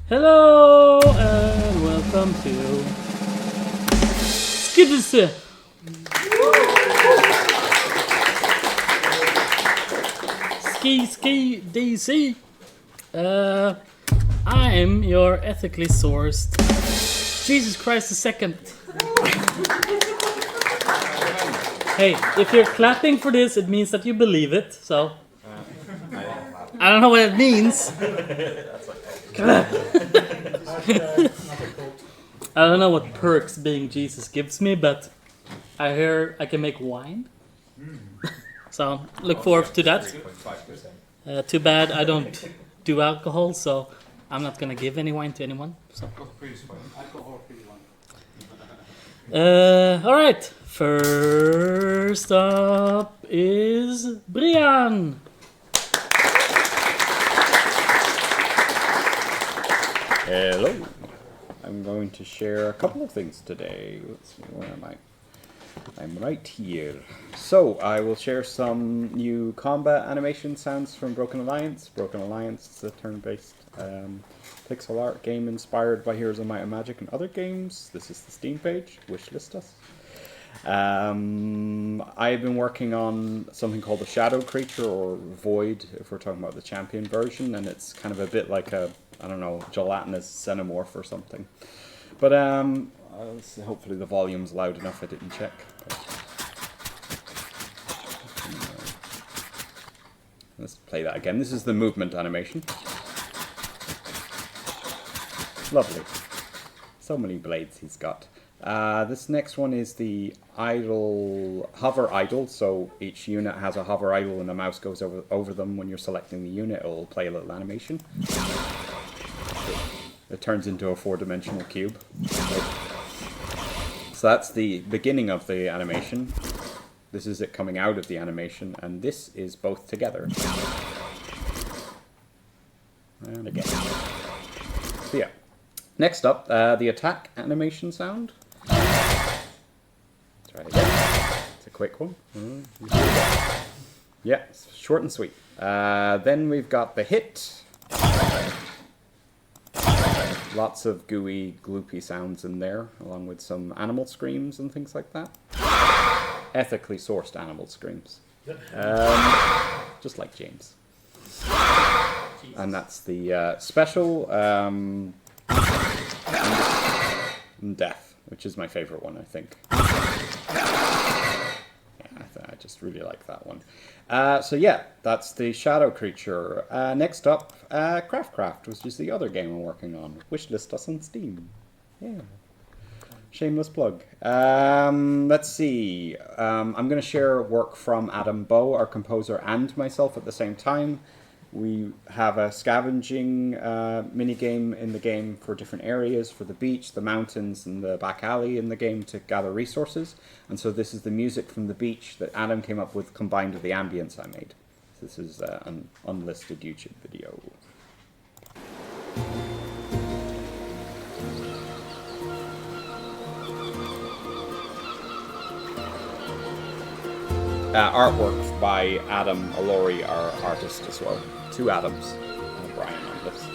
Hello and welcome to SGDC. SGDC. I'm your ethically sourced Jesus Christ II. Hey, if you're clapping for this, it means that you believe it. So I don't know what it means. I don't know what perks being Jesus gives me, but I hear I can make wine. So look forward to that. Too bad I don't do alcohol, so I'm not gonna give any wine to anyone. So. All right. First up is Brian. Hello. I'm going to share a couple of things today. Let's see, where am I? I'm right here. So, I will share some new combat animation sounds from Broken Alliance. Broken Alliance is a turn-based pixel art game inspired by Heroes of Might and Magic and other games. This is the Steam page. Wishlist us. I've been working on something called the Shadow Creature, or VOD, if we're talking about the champion version, and it's kind of a bit like a, I don't know, gelatinous xenomorph or something. But hopefully the volume's loud enough. I didn't check. Let's play that again. This is the movement animation. Lovely. So many blades he's got. This next one is the hover idle. So each unit has a hover idle and the mouse goes over them. When you're selecting the unit, it'll play a little animation. It turns into a 4-dimensional cube. So that's the beginning of the animation. This is it coming out of the animation, and this is both together. And again. So yeah. Next up, the attack animation sound. Let's try it again. It's a quick one. Yeah, it's short and sweet. Then we've got the hit. Lots of gooey, gloopy sounds in there, along with some animal screams and things like that. Ethically sourced animal screams. Just like James. And that's the special death, which is my favorite one, I think. I just really like that one. So yeah, that's the Shadow Creature. Next up, Craft, which is the other game I'm working on. Wishlist us on Steam. Yeah. Shameless plug. Let's see. I'm going to share work from Adam Bow, our composer, and myself at the same time. We have a scavenging mini-game in the game for different areas, for the beach, the mountains, and the back alley in the game to gather resources. And so this is the music from the beach that Adam came up with, combined with the ambience I made. So this is an unlisted YouTube video. Artwork by Adam Alori, our artist as well. 2 Adams and Brian on this.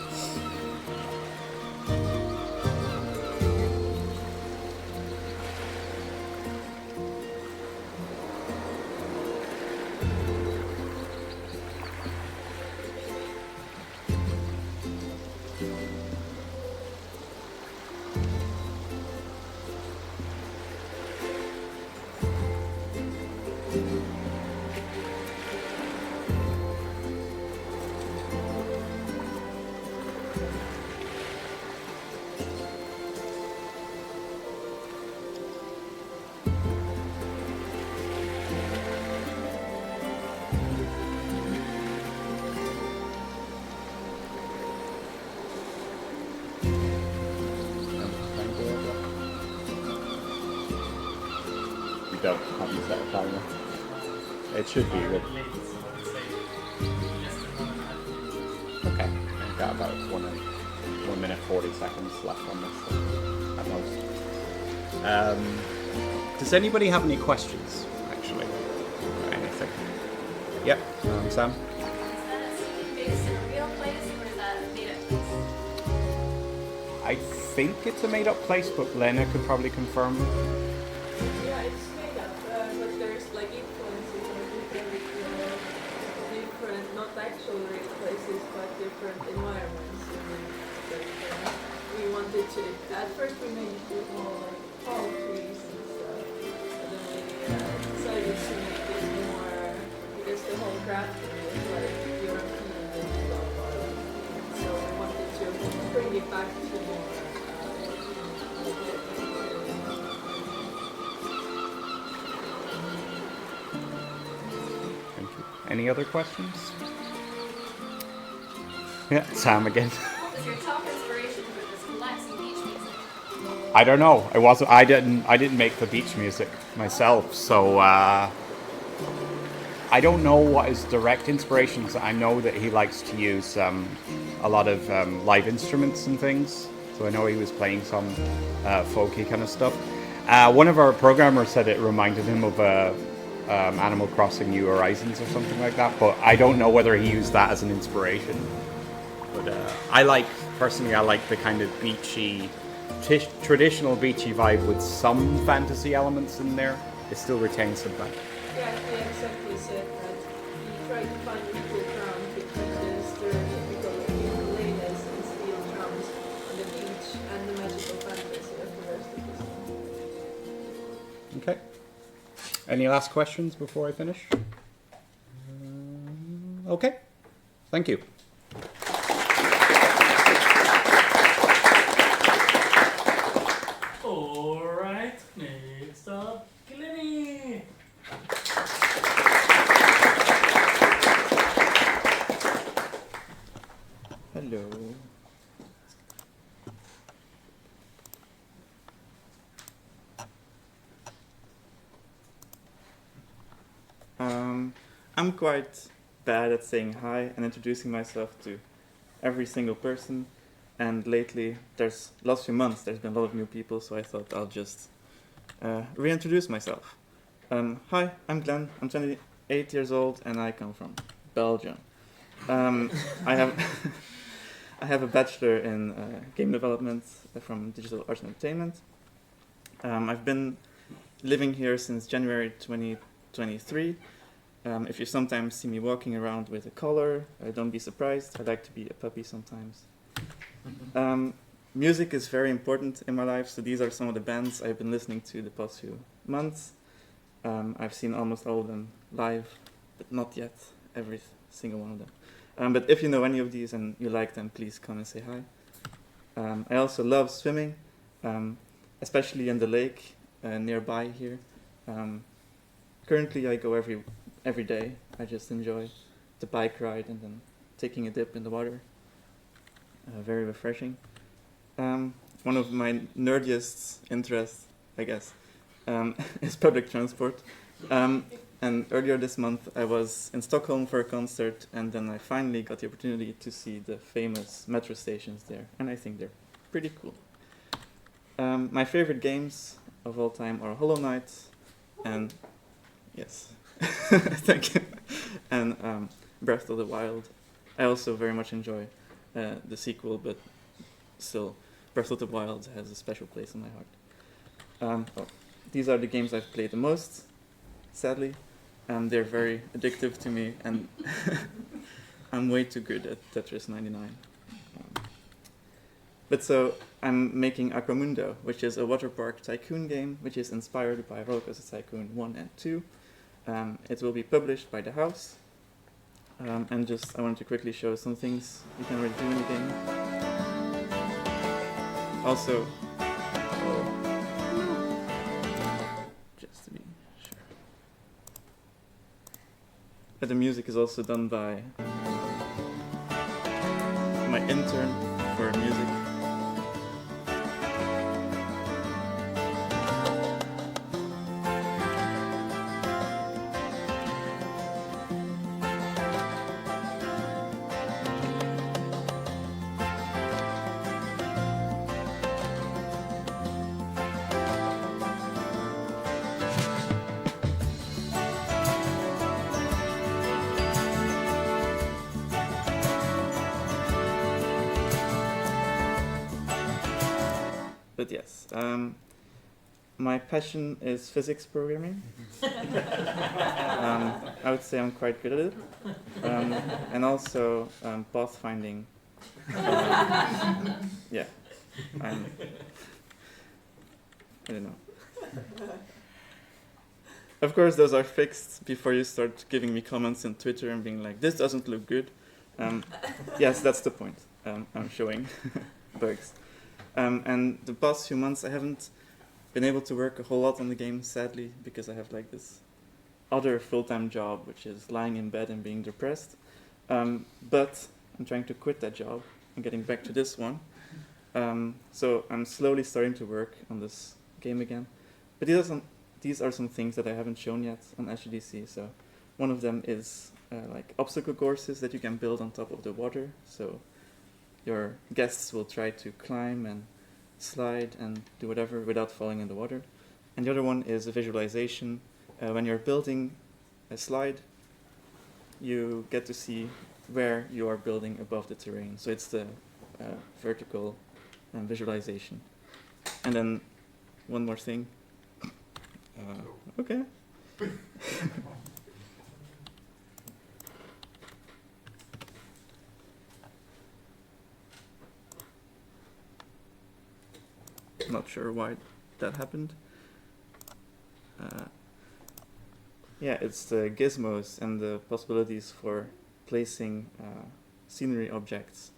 Don't have you set a timer. It should be good. Okay, I've got about 1 minute 40 seconds left on this at most. Does anybody have any questions, actually? Or anything? Yep, Sam? Is that a based in a real place, or is that a made-up place? I think it's a made-up place, but Lena could probably confirm. Yeah, it's made up, but there's like influences or different, not actual real places, but different environments. We wanted to, at first we made it with more like palm trees and stuff, but then we decided to make it more, because the whole crafting is like European and stuff, so we wanted to bring it back to more Thank you. Any other questions? Yeah, Sam again. What was your top inspiration for this relaxing beach music? I don't know. I didn't make the beach music myself, so I don't know what his direct inspirations. I know that he likes to use a lot of live instruments and things. So I know he was playing some folky kind of stuff. One of our programmers said it reminded him of Animal Crossing New Horizons or something like that. But I don't know whether he used that as an inspiration. But I like the kind of beachy, traditional beachy vibe with some fantasy elements in there. It still retains some vibe. Yeah, he exactly said that he tried to find a cool drum between the stereotypical ukuleles and steel drums on the beach and the magical fantasy of the rest of the song. Okay. Any last questions before I finish? Okay. Thank you. Alright, next up, Glennie. Hello. I'm quite bad at saying hi and introducing myself to every single person. And lately, last few months, there's been a lot of new people, so I thought I'll just reintroduce myself. Hi, I'm Glenn. I'm 28 years old, and I come from Belgium. I have I have a bachelor in game development from Digital Arts and Entertainment. I've been living here since January 2023. If you sometimes see me walking around with a collar, don't be surprised. I like to be a puppy sometimes. Music is very important in my life, so these are some of the bands I've been listening to the past few months. I've seen almost all of them live, but not yet every single one of them. But if you know any of these and you like them, please come and say hi. I also love swimming, especially in the lake nearby here. Currently I go every day. I just enjoy the bike ride and then taking a dip in the water. Very refreshing. One of my nerdiest interests, I guess, is public transport. And earlier this month I was in Stockholm for a concert, and then I finally got the opportunity to see the famous metro stations there, and I think they're pretty cool. My favorite games of all time are Hollow Knight and yes, thank you, and Breath of the Wild. I also very much enjoy the sequel, but still, Breath of the Wild has a special place in my heart. These are the games I've played the most, sadly. They're very addictive to me, and I'm way too good at Tetris 99. But so, I'm making Aquamundo, which is a water park tycoon game, which is inspired by Roller Coaster Tycoon 1 and 2. It will be published by the house. And just, I wanted to quickly show some things you can already do in the game. Also, just to be sure. But the music is also done by my intern for music. but yes, my passion is physics programming. I would say I'm quite good at it, and also pathfinding. Yeah, I don't know. Of course, those are fixed before you start giving me comments on Twitter and being like, "This doesn't look good." Yes, that's the point. I'm showing bugs. And the past few months, I haven't been able to work a whole lot on the game, sadly, because I have like this other full-time job, which is lying in bed and being depressed. But I'm trying to quit that job and getting back to this one. So I'm slowly starting to work on this game again. But these are some things that I haven't shown yet on SGDC. So one of them is like obstacle courses that you can build on top of the water. So your guests will try to climb and slide and do whatever without falling in the water. And the other one is a visualization. When you're building a slide, you get to see where you are building above the terrain. So it's the vertical visualization. And then one more thing. Okay. Not sure why that happened. Yeah, it's the gizmos and the possibilities for placing scenery objects.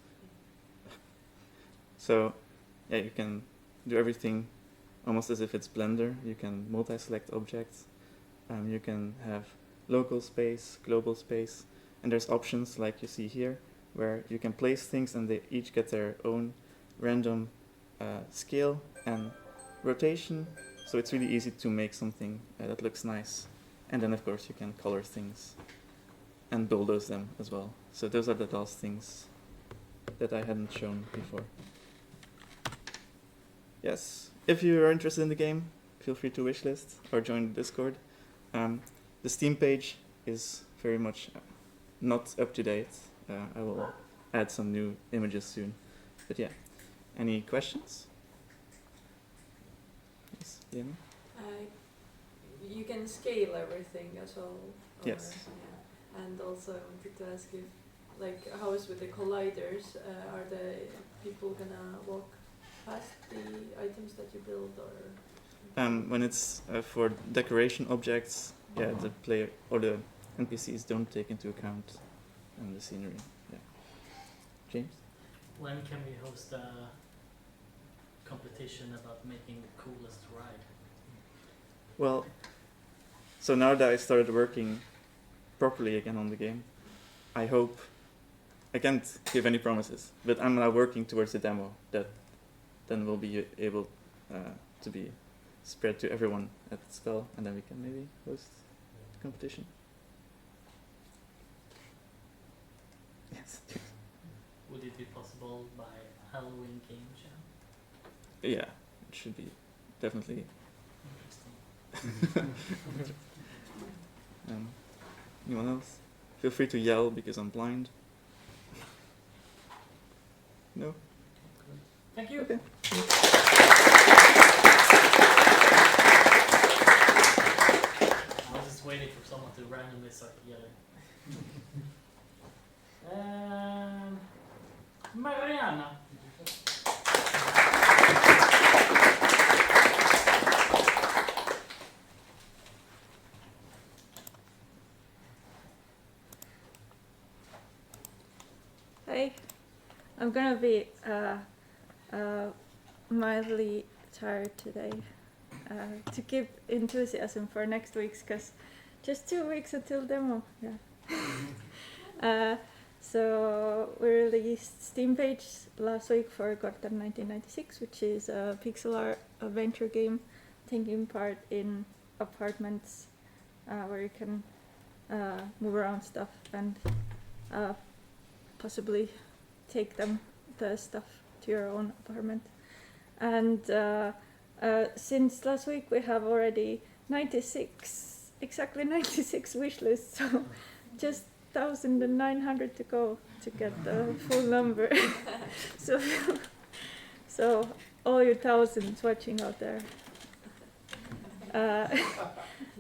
So, yeah, you can do everything almost as if it's Blender. You can multi-select objects. You can have local space, global space, and there's options like you see here, where you can place things and they each get their own random scale and rotation. So it's really easy to make something that looks nice. And then, of course, you can color things and bulldoze them as well. So those are the last things that I hadn't shown before. Yes, if you are interested in the game, feel free to wishlist or join the Discord. The Steam page is very much not up to date. I will add some new images soon. But yeah, any questions? Yes, Lena? You can scale everything as well. Yes. Yeah. And also I wanted to ask you, like, how is with the colliders? Are the people gonna walk past the items that you build, or? When it's for decoration objects, yeah, the player or the NPCs don't take into account the scenery. Yeah. James? When can we host a competition about making the coolest ride? Well, so now that I started working properly again on the game, I hope, I can't give any promises, but I'm now working towards a demo that then will be able to be spread to everyone at Spell, and then we can maybe host the competition. Yes. Would it be possible by Halloween Game Jam? Yeah, it should be definitely. Interesting. Anyone else? Feel free to yell because I'm blind. No? Thank you. Okay. I was just waiting for someone to randomly start yelling. Mariana. Hi, I'm gonna be mildly tired today to keep enthusiasm for next week's, because just 2 weeks until demo. Yeah. So we released Steam page last week for Gotham 1996, which is a pixel art adventure game taking part in apartments where you can move around stuff and possibly take the stuff to your own apartment. And since last week we have already exactly 96 wish lists, so just 1,900 to go to get the full number. So all you thousands watching out there.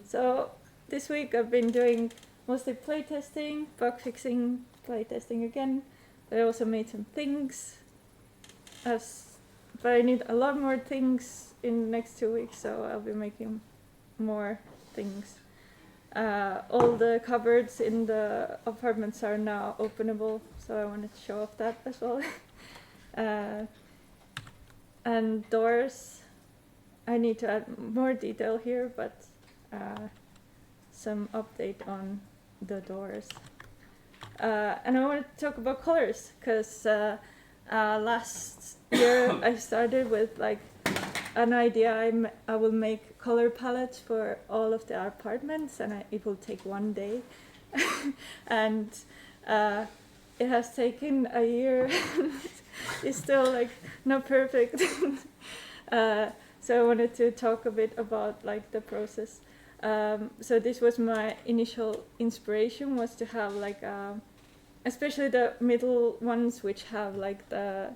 So this week I've been doing mostly playtesting, bug fixing, playtesting again. But I also made some things. But I need a lot more things in the next 2 weeks, so I'll be making more things. All the cupboards in the apartments are now openable, so I wanted to show off that as well. And doors, I need to add more detail here, but some update on the doors. And I want to talk about colors, because last year I started with like an idea. I will make color palettes for all of the apartments, and it will take 1 day. And it has taken a year. It's still like not perfect. So I wanted to talk a bit about like the process. So this was my initial inspiration, was to have like especially the middle ones, which have like the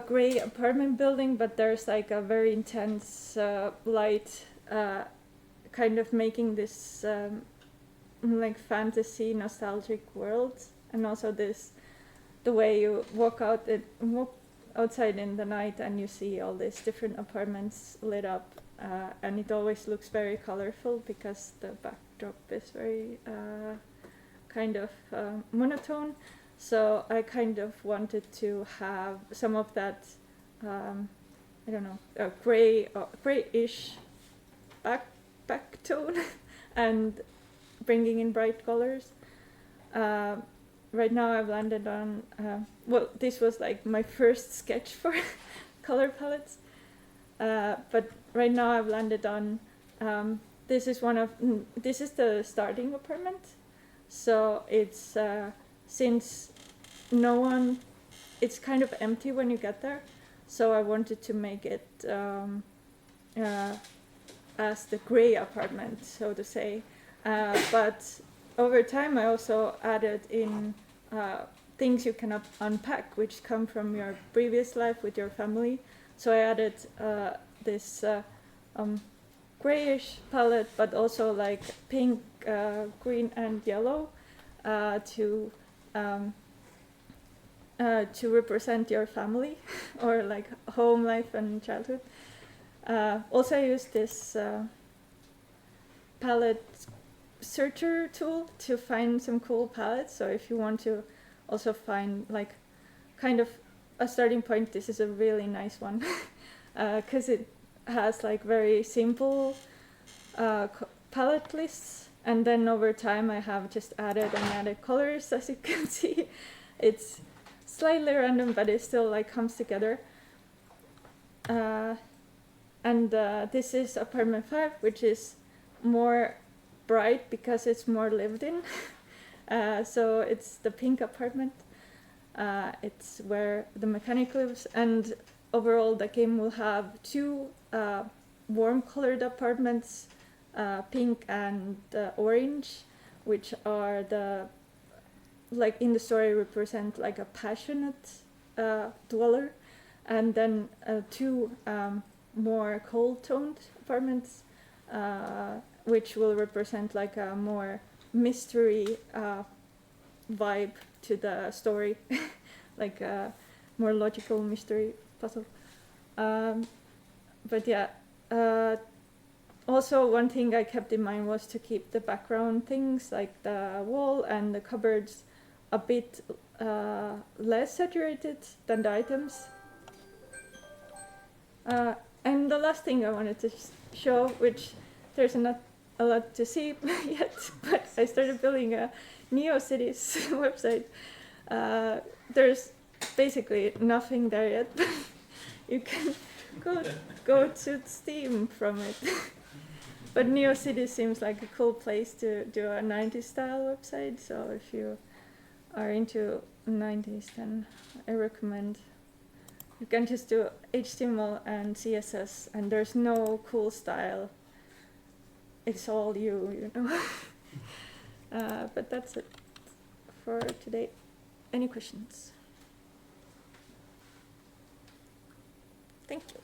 gray apartment building, but there's like a very intense light, kind of making this like fantasy nostalgic world. And also the way you walk outside in the night and you see all these different apartments lit up, and it always looks very colorful because the backdrop is very kind of monotone. So I kind of wanted to have some of that, I don't know, grayish back tone and bringing in bright colors. Right now I've landed on, well, this was like my first sketch for color palettes. But right now I've landed on, this is the starting apartment. So it's, since it's kind of empty when you get there. So I wanted to make it as the gray apartment, so to say. But over time I also added in things you can unpack, which come from your previous life with your family. So I added this grayish palette, but also like pink, green and yellow to represent your family or like home life and childhood. Also I used this palette searcher tool to find some cool palettes. So if you want to also find like kind of a starting point, this is a really nice one because it has like very simple palette lists, and then over time I have just added colors. As you can see, it's slightly random, but it still like comes together. And this is apartment 5, which is more bright because it's more lived in. So it's the pink apartment. It's where the mechanic lives, and overall the game will have 2 warm colored apartments, pink and orange, which are like in the story represent like a passionate dweller, and then 2 more cold toned apartments, which will represent like a more mystery vibe to the story, like a more logical mystery puzzle. But yeah, also one thing I kept in mind was to keep the background things like the wall and the cupboards a bit less saturated than the items. And the last thing I wanted to show, which there's not a lot to see yet, but I started building a NeoCities website. There's basically nothing there yet. You can go to Steam from it. But NeoCities seems like a cool place to do a 90s style website, so if you are into 90s, then I recommend. You can just do HTML and CSS, and there's no cool style. It's all you know. But that's it for today. Any questions? Thank you.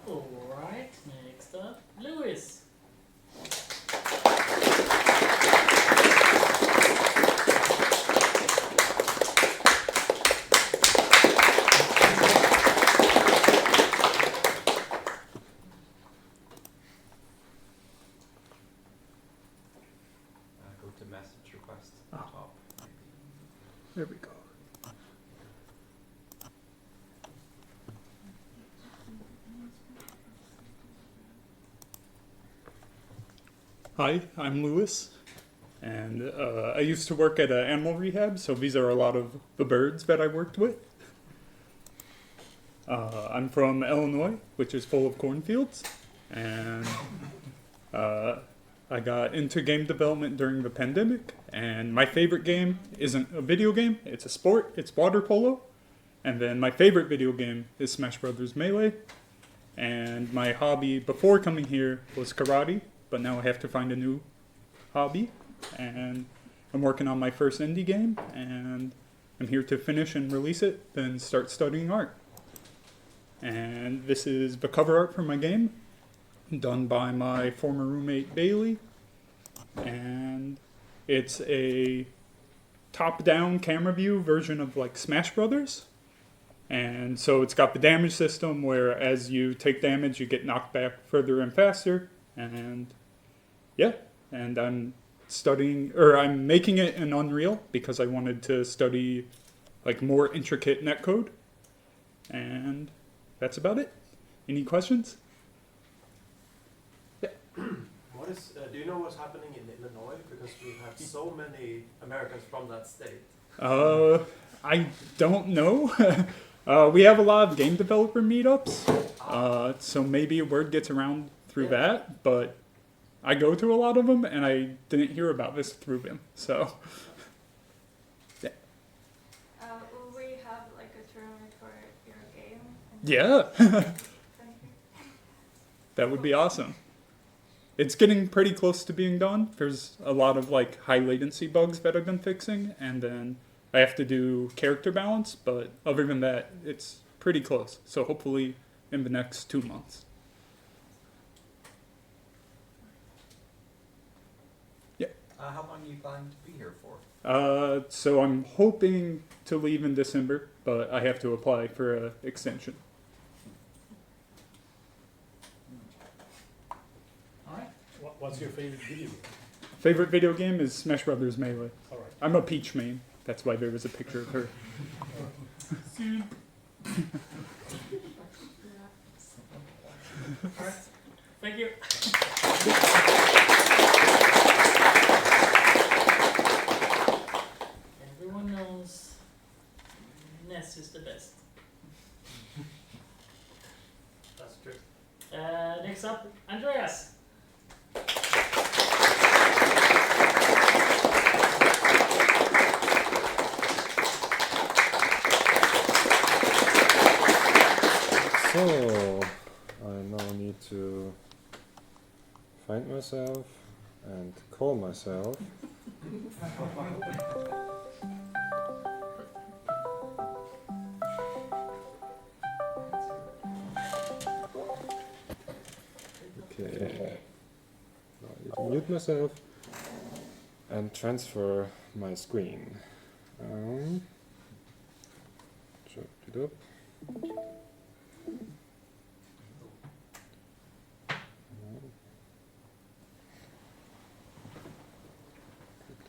Alright, next up, Lewis. Go to message request Oh. top. There we go. Hi, I'm Lewis, and I used to work at an animal rehab, so these are a lot of the birds that I worked with. I'm from Illinois, which is full of cornfields, and I got into game development during the pandemic, and my favorite game isn't a video game, it's a sport, it's water polo, and then my favorite video game is Smash Brothers Melee, and my hobby before coming here was karate, but now I have to find a new hobby, and I'm working on my first indie game, and I'm here to finish and release it, then start studying art. And this is the cover art for my game, done by my former roommate Bailey, and it's a top-down camera view version of like Smash Brothers. And so it's got the damage system where as you take damage you get knocked back further and faster. And yeah, and I'm making it in Unreal because I wanted to study like more intricate netcode. And that's about it. Any questions? What is? Do you know what's happening in Illinois? Because we have so many Americans from that state. I don't know. We have a lot of game developer meetups, so maybe word gets around through that, but I go to a lot of them, and I didn't hear about this through them, so. Will we have like a tournament for your game? Yeah, that would be awesome. It's getting pretty close to being done. There's a lot of like high latency bugs that I've been fixing, and then I have to do character balance, but other than that, it's pretty close. So hopefully in the next 2 months. Yeah. How long are you planning to be here for? So I'm hoping to leave in December, but I have to apply for an extension. Alright. What's your favorite video game? Favorite video game is Smash Brothers Melee. All right. I'm a Peach main. That's why there was a picture of her. Alright. Thank you. Everyone knows Ness is the best. That's true. Next up, Andreas. So, I now need to find myself and call myself. Okay, now I need to mute myself and transfer my screen. Chop it up.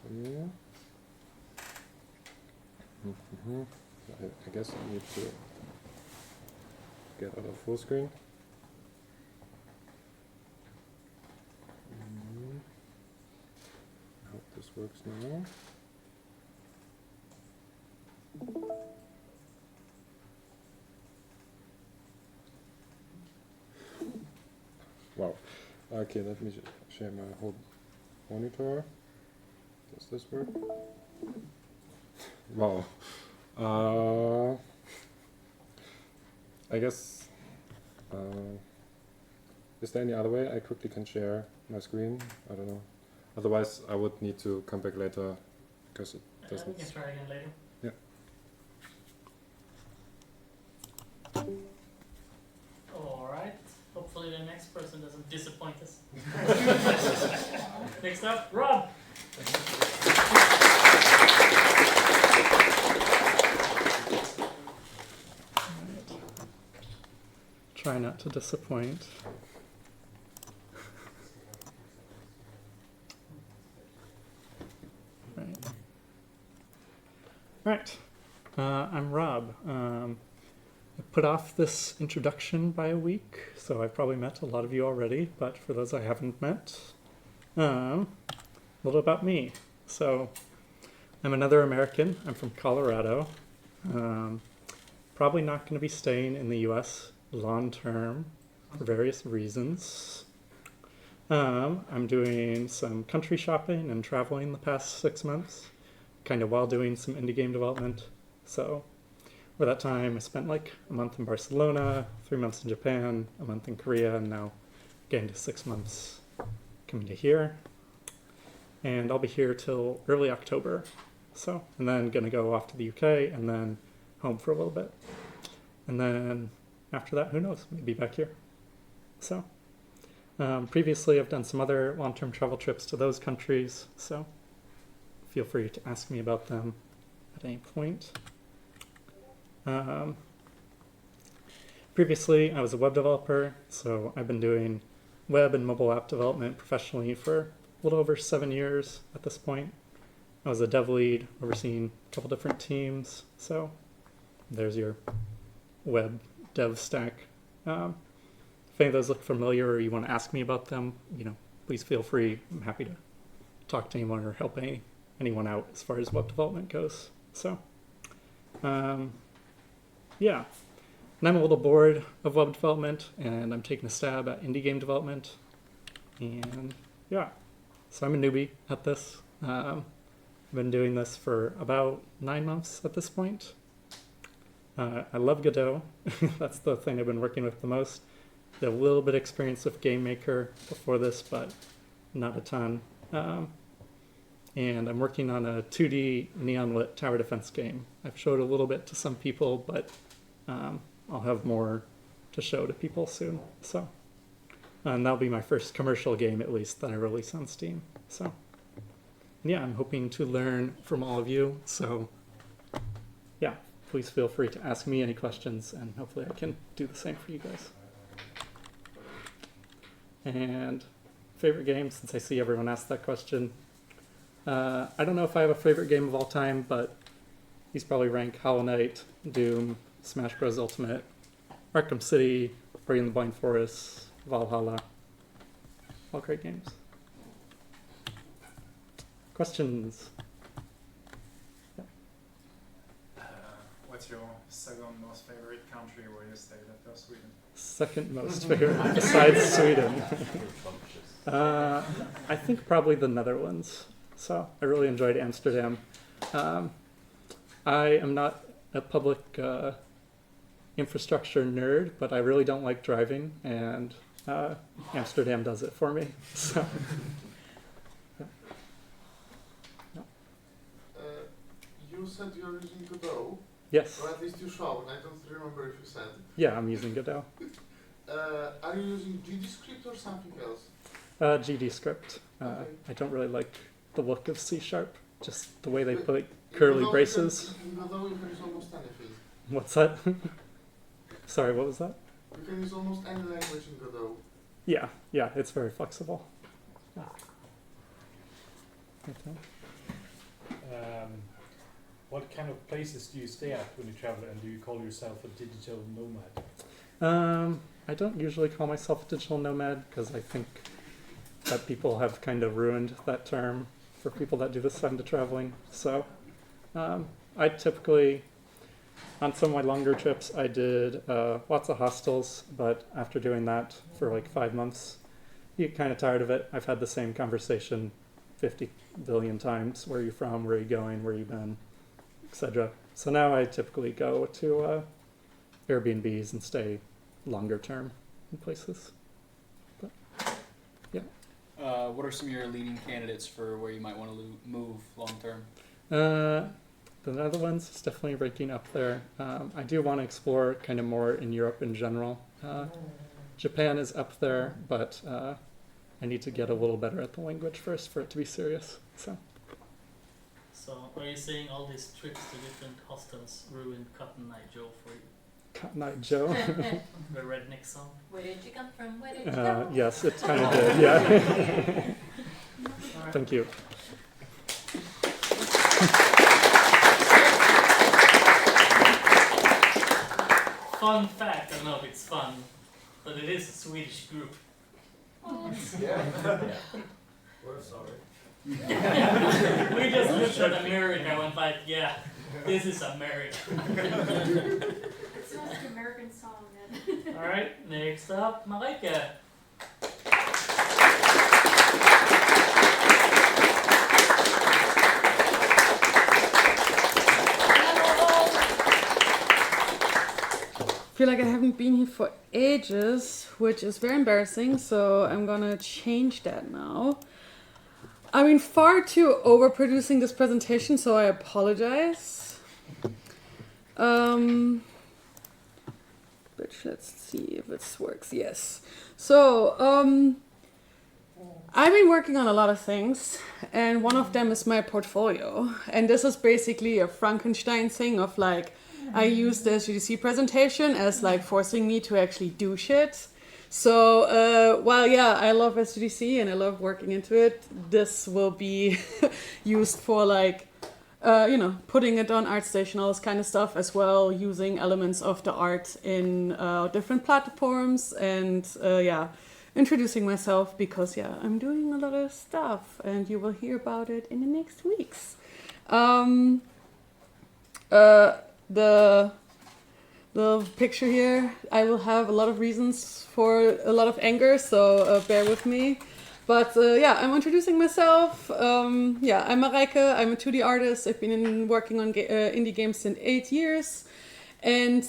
Yeah. I guess I need to get out of full screen. I hope this works now. Wow. Okay, let me share my whole monitor. Does this work? Wow. I guess. Is there any other way I quickly can share my screen? I don't know. Otherwise, I would need to come back later because it We doesn't. can try again later. Yeah. Alright. Hopefully the next person doesn't disappoint us. Next up, Rob. Try not to disappoint. Right. I'm Rob. I put off this introduction by a week, so I've probably met a lot of you already, but for those I haven't met, a little about me. So, I'm another American. I'm from Colorado. Probably not going to be staying in the US long term for various reasons. I'm doing some country shopping and traveling the past 6 months, kind of while doing some indie game development. So, for that time, I spent like a month in Barcelona, 3 months in Japan, a month in Korea, and now getting to 6 months coming to here. And I'll be here till early October. So, and then gonna go off to the UK and then home for a little bit. And then after that, who knows, maybe back here. So, previously I've done some other long-term travel trips to those countries, so feel free to ask me about them at any point. Previously, I was a web developer, so I've been doing web and mobile app development professionally for a little over 7 years at this point. I was a dev lead, overseeing a couple different teams, so there's your web dev stack. If any of those look familiar or you want to ask me about them, please feel free. I'm happy to talk to anyone or help anyone out as far as web development goes. So, yeah. And I'm a little bored of web development, and I'm taking a stab at indie game development. And yeah, so I'm a newbie at this. I've been doing this for about 9 months at this point. I love Godot. That's the thing I've been working with the most. Did a little bit of experience with Game Maker before this, but not a ton. And I'm working on a 2D neon lit tower defense game. I've showed a little bit to some people, but I'll have more to show to people soon. So, and that'll be my first commercial game, at least, that I release on Steam. So, yeah, I'm hoping to learn from all of you. So, yeah, please feel free to ask me any questions, and hopefully I can do the same for you guys. And favorite game, since I see everyone ask that question. I don't know if I have a favorite game of all time, but these probably rank Hollow Knight, Doom, Smash Bros. Ultimate, Arkham City, Ori and the Blind Forest, Valhalla. All great games. Questions? What's your second most favorite country where you stayed after Sweden? Second most favorite, besides Sweden. I think probably the Netherlands. So I really enjoyed Amsterdam. I am not a public infrastructure nerd, but I really don't like driving, and Amsterdam does it for me. So. You said you're using Godot. Yes. Or at least you showed, and I don't remember if you said. Yeah, I'm using Godot. Are you using GDScript or something else? GDScript. Okay. I don't really like the look of C#, just the way they put curly braces. In Godot you can use almost anything. What's that? Sorry, what was that? You can use almost any language in Godot. Yeah, it's very flexible. Yeah. Okay. What kind of places do you stay at when you travel, and do you call yourself a digital nomad? I don't usually call myself a digital nomad because I think that people have kind of ruined that term for people that do this kind of traveling. So I typically, on some of my longer trips, I did lots of hostels, but after doing that for like 5 months, you get kind of tired of it. I've had the same conversation 50 billion times. Where are you from? Where are you going? Where have you been? Etc. So now I typically go to Airbnbs and stay longer term in places. But, yeah. What are some of your leading candidates for where you might want to move long term? The Netherlands is definitely ranking up there. I do want to explore kind of more in Europe in general. Japan is up there, but I need to get a little better at the language first for it to be serious. So are you saying all these trips to different hostels ruined Cotton Eye Joe for you? Cotton Eye Joe. The redneck song. Where did you come from? Where did you go? Yes, it kind of did. Yeah. Thank you. Fun fact, I don't know if it's fun, but it is a Swedish group. Yeah. We're sorry. We just looked at America and went like, yeah, this is America. It's not an American song then. Alright, next up, Marike. I feel like I haven't been here for ages, which is very embarrassing, so I'm gonna change that now. I've been far too overproducing this presentation, so I apologize. But let's see if this works. Yes. So, I've been working on a lot of things, and one of them is my portfolio. And this is basically a Frankenstein thing of like, I use the SGDC presentation as like forcing me to actually do shit. So while yeah, I love SGDC and I love working into it, this will be used for like, putting it on ArtStation, all this kind of stuff as well, using elements of the art in different platforms and introducing myself because yeah, I'm doing a lot of stuff and you will hear about it in the next weeks. The picture here, I will have a lot of reasons for a lot of anger, so bear with me. But I'm introducing myself. I'm Marike, I'm a 2D artist. I've been working on indie games in 8 years. And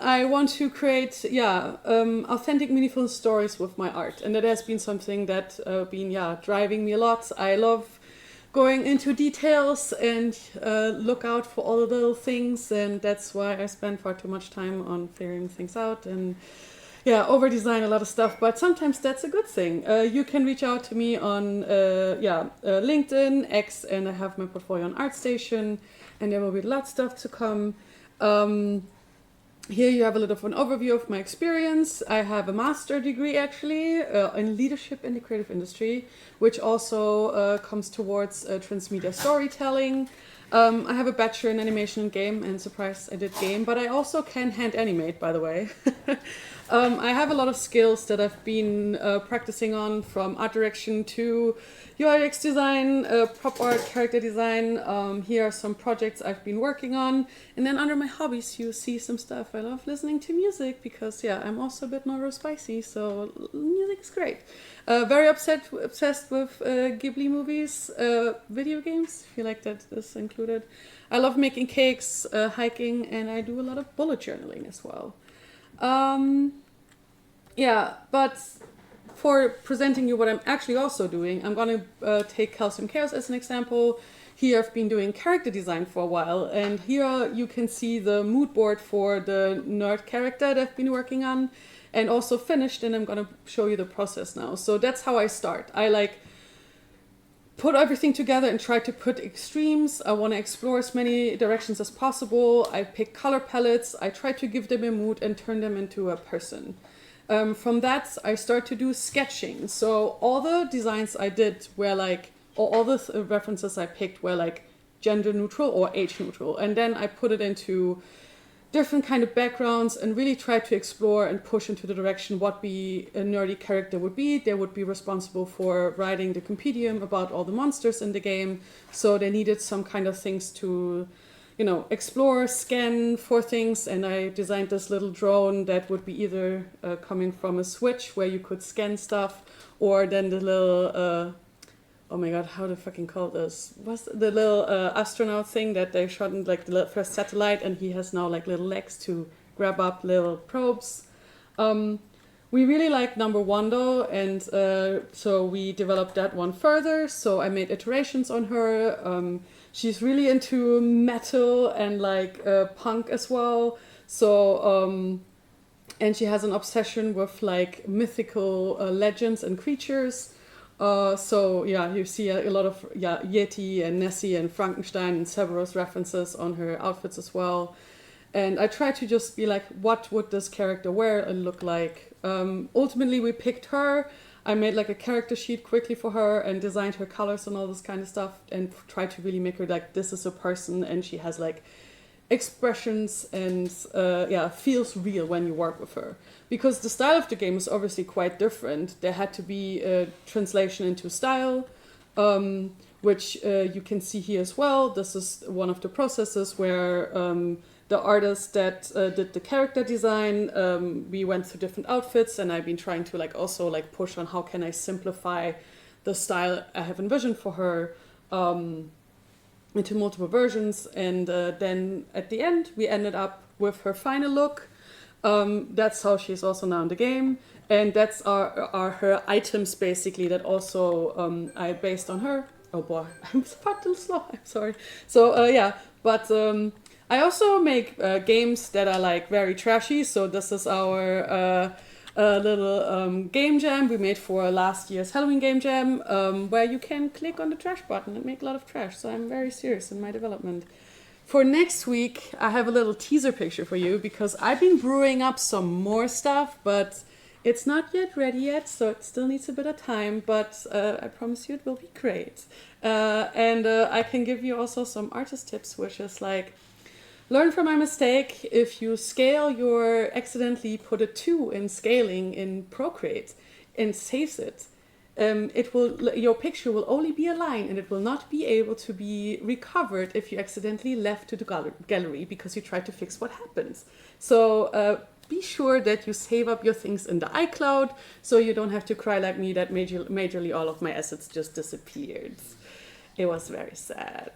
I want to create, authentic, meaningful stories with my art. And that has been something that been driving me a lot. I love going into details and look out for all the little things, and that's why I spend far too much time on figuring things out and over design a lot of stuff, but sometimes that's a good thing. You can reach out to me on LinkedIn, X, and I have my portfolio on ArtStation, and there will be lots of stuff to come. Here you have a little of an overview of my experience. I have a master degree actually in leadership in the creative industry, which also comes towards transmedia storytelling. I have a bachelor in animation and game, and surprise, I did game, but I also can hand animate, by the way. I have a lot of skills that I've been practicing on, from art direction to UI/UX design, prop art, character design. Here are some projects I've been working on. And then under my hobbies, you see some stuff. I love listening to music because, I'm also a bit neurospicy, so music is great. Very obsessed with Ghibli movies, video games, I feel like that is included. I love making cakes, hiking, and I do a lot of bullet journaling as well. But for presenting you what I'm actually also doing, I'm going to take Calcium Chaos as an example. Here I've been doing character design for a while, and here you can see the mood board for the nerd character that I've been working on and also finished, and I'm going to show you the process now. So that's how I start. I put everything together and try to put extremes. I want to explore as many directions as possible. I pick color palettes. I try to give them a mood and turn them into a person. From that, I start to do sketching. So all the designs I did were all the references I picked were gender neutral or age neutral. And then I put it into different kind of backgrounds and really try to explore and push into the direction what a nerdy character would be. They would be responsible for writing the compendium about all the monsters in the game. So they needed some kind of things to explore, scan for things, and I designed this little drone that would be either coming from a Switch where you could scan stuff, or then the little, oh my god, how the fucking call this? What's the little astronaut thing that they shot in the first satellite, and he has now little legs to grab up little probes. We really liked number 1 though, and so we developed that one further. So I made iterations on her. She's really into metal and like punk as well. So and she has an obsession with like mythical legends and creatures. So yeah, you see a lot of Yeti and Nessie and Frankenstein and Cerberus references on her outfits as well. And I try to just be like, what would this character wear and look like? Ultimately, we picked her. I made like a character sheet quickly for her and designed her colors and all this kind of stuff and tried to really make her like, this is a person and she has like expressions and feels real when you work with her. Because the style of the game is obviously quite different. There had to be a translation into style, which you can see here as well. This is one of the processes where the artist that did the character design, we went through different outfits, and I've been trying to like also like push on how can I simplify the style I have envisioned for her into multiple versions. And then at the end, we ended up with her final look. That's how she's also now in the game. And that's are her items basically that also I based on her. Oh boy, I'm a little slow, I'm sorry. So but I also make games that are like very trashy. So this is our little game jam we made for last year's Halloween game jam, where you can click on the trash button and make a lot of trash. So I'm very serious in my development. For next week, I have a little teaser picture for you because I've been brewing up some more stuff, but it's not yet ready yet, so it still needs a bit of time, but I promise you it will be great. And I can give you also some artist tips, which is like, learn from my mistake. If you scale accidentally put a 2 in scaling in Procreate and saves it, your picture will only be a line and it will not be able to be recovered if you accidentally left to the gallery because you tried to fix what happens. So be sure that you save up your things in the iCloud so you don't have to cry like me that majorly all of my assets just disappeared. It was very sad.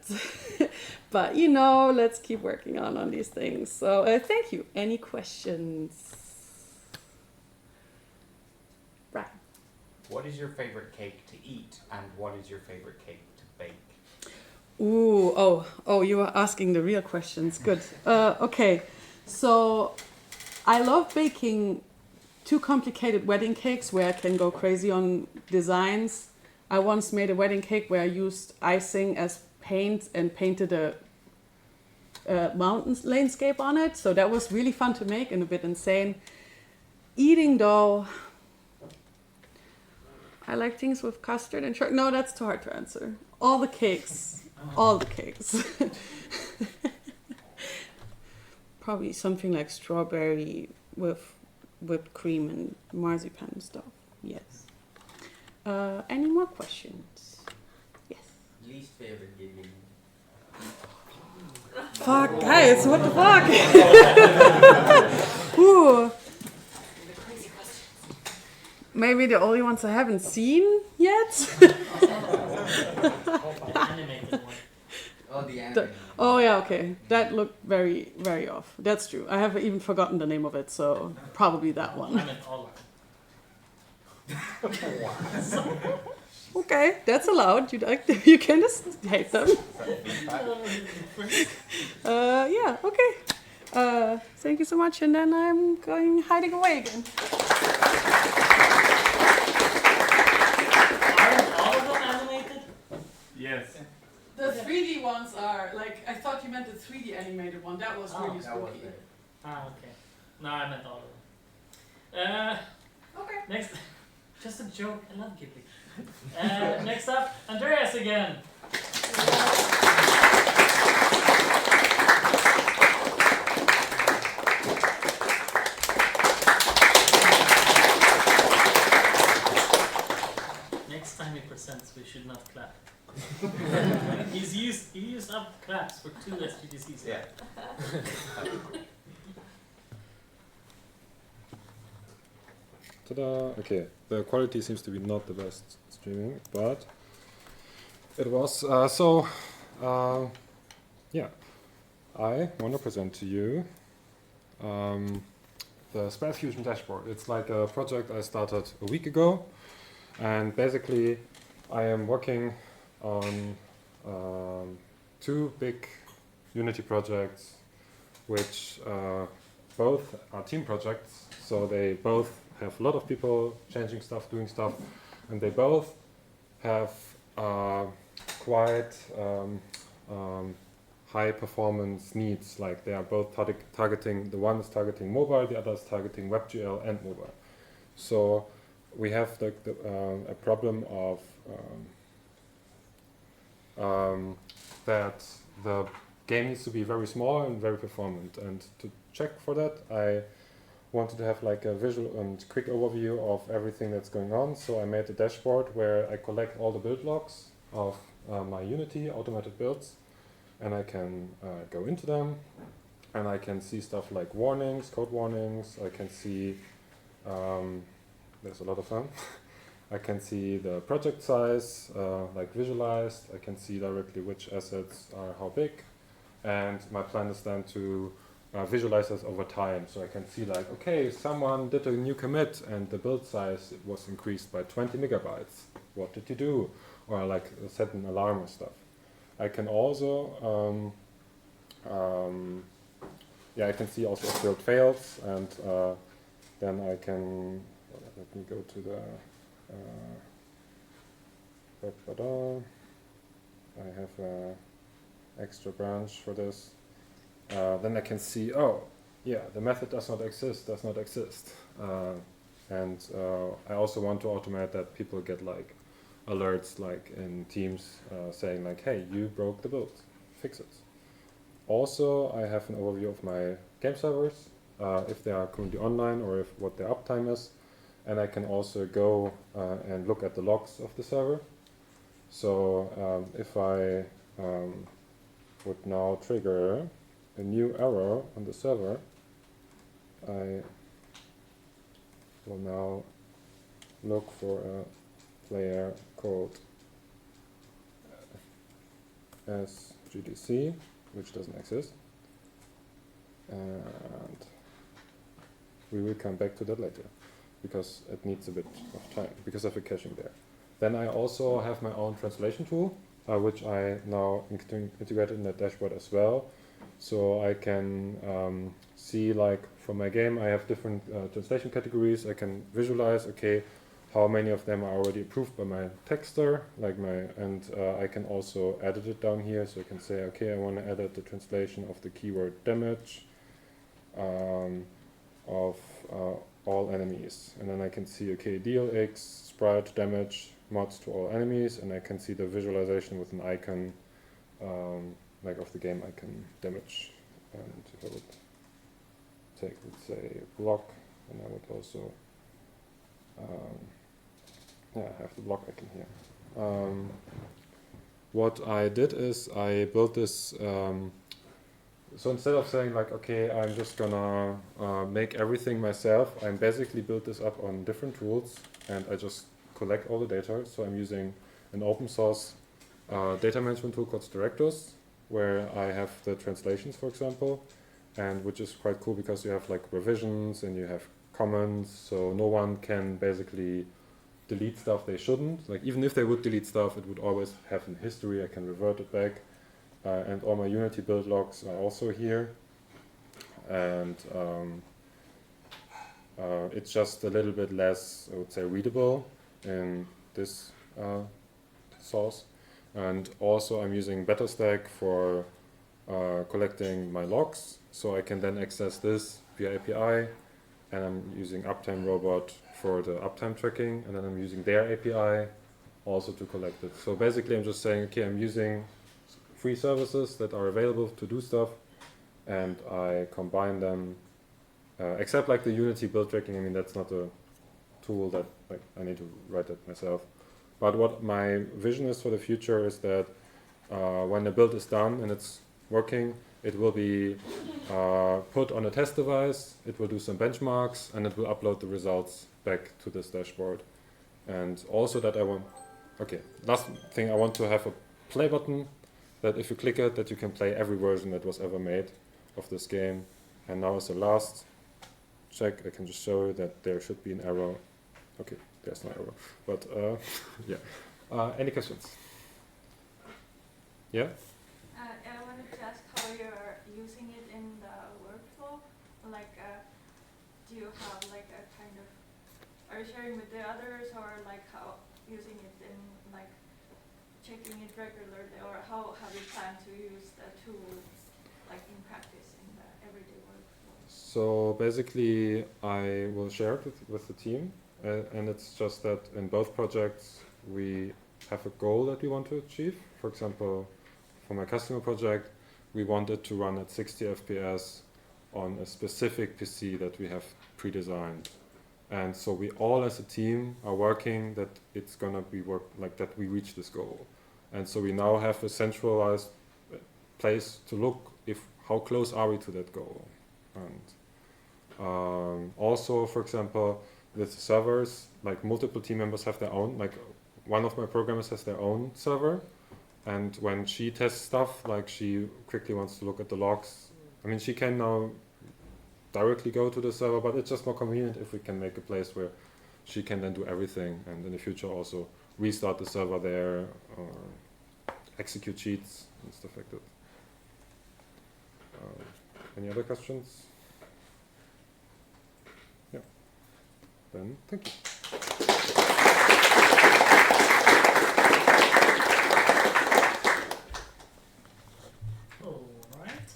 But let's keep working on these things. So thank you. Any questions? Right. What is your favorite cake to eat, and what is your favorite cake to bake? Oh, you are asking the real questions. Good. Okay, so I love baking too complicated wedding cakes where I can go crazy on designs. I once made a wedding cake where I used icing as paint and painted a mountain landscape on it. So that was really fun to make and a bit insane. Eating though, I like things with custard and sugar. No, that's too hard to answer. All the cakes. Probably something like strawberry with whipped cream and marzipan and stuff. Yes. Any more questions? Yes. Least favorite game. Fuck, guys, what the fuck? Ooh. Maybe the only ones I haven't seen yet. Oh yeah, okay. That looked very, very off. That's true. I have even forgotten the name of it, so probably that one. I meant all of them. Okay, that's allowed. You can just hate them. Yeah, okay. Thank you so much, and then I'm going hiding away again. Aren't all of them animated? Yes. The 3D ones are, like, I thought you meant the 3D animated one. That was really spooky. Okay. No, I meant all of them. Okay. Next. Just a joke. I love Ghibli. Next up, Andreas again. Next time he presents, we should not clap. He used up claps for 2 SGDCs. Yeah. Ta-da! Okay, the quality seems to be not the best streaming, but it was yeah. I want to present to you the Spell Fusion dashboard. It's like a project I started a week ago, and basically I am working on 2 big Unity projects, which both are team projects, so they both have a lot of people changing stuff, doing stuff, and they both have quite high performance needs. Like they are both targeting, the one is targeting mobile, the other is targeting WebGL and mobile. So we have a problem of that the game needs to be very small and very performant. And to check for that, I wanted to have like a visual and quick overview of everything that's going on. So I made a dashboard where I collect all the build logs of my Unity automated builds, and I can go into them, and I can see stuff like warnings, code warnings. I can see, there's a lot of fun. I can see the project size, like visualized. I can see directly which assets are how big, and my plan is then to visualize this over time. So I can see like, okay, someone did a new commit and the build size was increased by 20 megabytes. What did you do? Or like set an alarm or stuff. I can also, I can see also if build fails, and then I can, let me go to the, I have an extra branch for this. Then I can see, oh, yeah, the method does not exist. And I also want to automate that people get like alerts like in Teams saying like, hey, you broke the build, fix it. Also, I have an overview of my game servers, if they are currently online or if what their uptime is. And I can also go and look at the logs of the server. So if I would now trigger a new error on the server, I will now look for a player called SGDC, which doesn't exist, and we will come back to that later because it needs a bit of time because of the caching there. Then I also have my own translation tool, which I now integrated in that dashboard as well. So I can see, like, from my game, I have different translation categories. I can visualize, okay, how many of them are already approved by my texter, and I can also edit it down here. So I can say, okay, I want to edit the translation of the keyword damage of all enemies. And then I can see, okay, deal X, sprite damage, mods to all enemies, and I can see the visualization with an icon, like of the game icon damage. And if I would take, let's say, block, and I would also, I have the block icon here. What I did is I built this, so instead of saying like, okay, I'm just gonna make everything myself, I basically built this up on different tools, and I just collect all the data. So I'm using an open source data management tool called Directors, where I have the translations, for example, and which is quite cool because you have like revisions and you have comments, so no one can basically delete stuff they shouldn't. Like even if they would delete stuff, it would always have in history. I can revert it back, and all my Unity build logs are also here. And it's just a little bit less, I would say, readable in this source. And also I'm using BetterStack for collecting my logs, so I can then access this via API, and I'm using Uptime Robot for the uptime tracking, and then I'm using their API also to collect it. So basically I'm just saying, okay, I'm using free services that are available to do stuff, and I combine them, except like the Unity build tracking. I mean, that's not a tool that like I need to write it myself. But what my vision is for the future is that when the build is done and it's working, it will be put on a test device, it will do some benchmarks, and it will upload the results back to this dashboard. And also that I want, okay, last thing, I want to have a play button that if you click it, that you can play every version that was ever made of this game. And now as the last check, I can just show you that there should be an arrow. Okay, there's no arrow, but yeah. Any questions? Yeah? I wanted to ask how you're using it in the workflow. Like, do you have like a kind of, are you sharing with the others, or like how using it in like checking it regularly, or how have you planned to use the tool like in practice in the everyday workflow? So basically, I will share it with the team, and it's just that in both projects we have a goal that we want to achieve. For example, for my customer project, we wanted to run at 60 FPS on a specific PC that we have pre-designed. And so we all as a team are working that it's gonna be like that we reach this goal. And so we now have a centralized place to look how close are we to that goal. And also, for example, with servers, like multiple team members have their own, like one of my programmers has their own server. And when she tests stuff, like she quickly wants to look at the logs. I mean, she can now directly go to the server, but it's just more convenient if we can make a place where she can then do everything, and in the future also restart the server there, or execute cheats and stuff like that. Any other questions? Yeah. Then, thank you. Alright.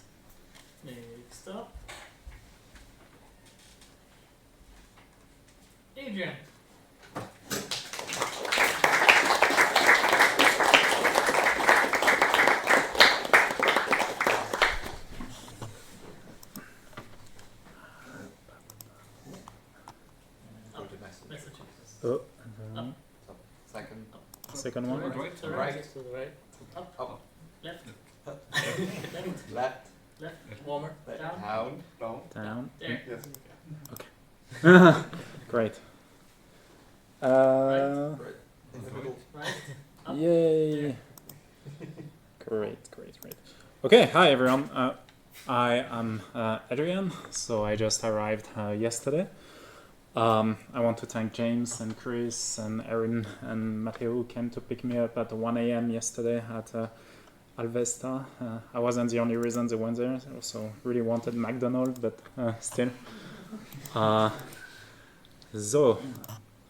Next up. Adrian. Oh, Up. Second. second one. To the right. To the right. To the right. Up. Up. Left. Left. Left. Left. Warmer. Down. Down. Down. There. Yes. Okay. Great. Right. In the middle. Right. Up. Yay. Great. Okay, hi everyone. I am Adrian, so I just arrived yesterday. I want to thank James and Chris and Erin and Matteo who came to pick me up at 1 a.m. yesterday at Alvesta. I wasn't the only reason they went there. I also really wanted McDonald's, but still. So,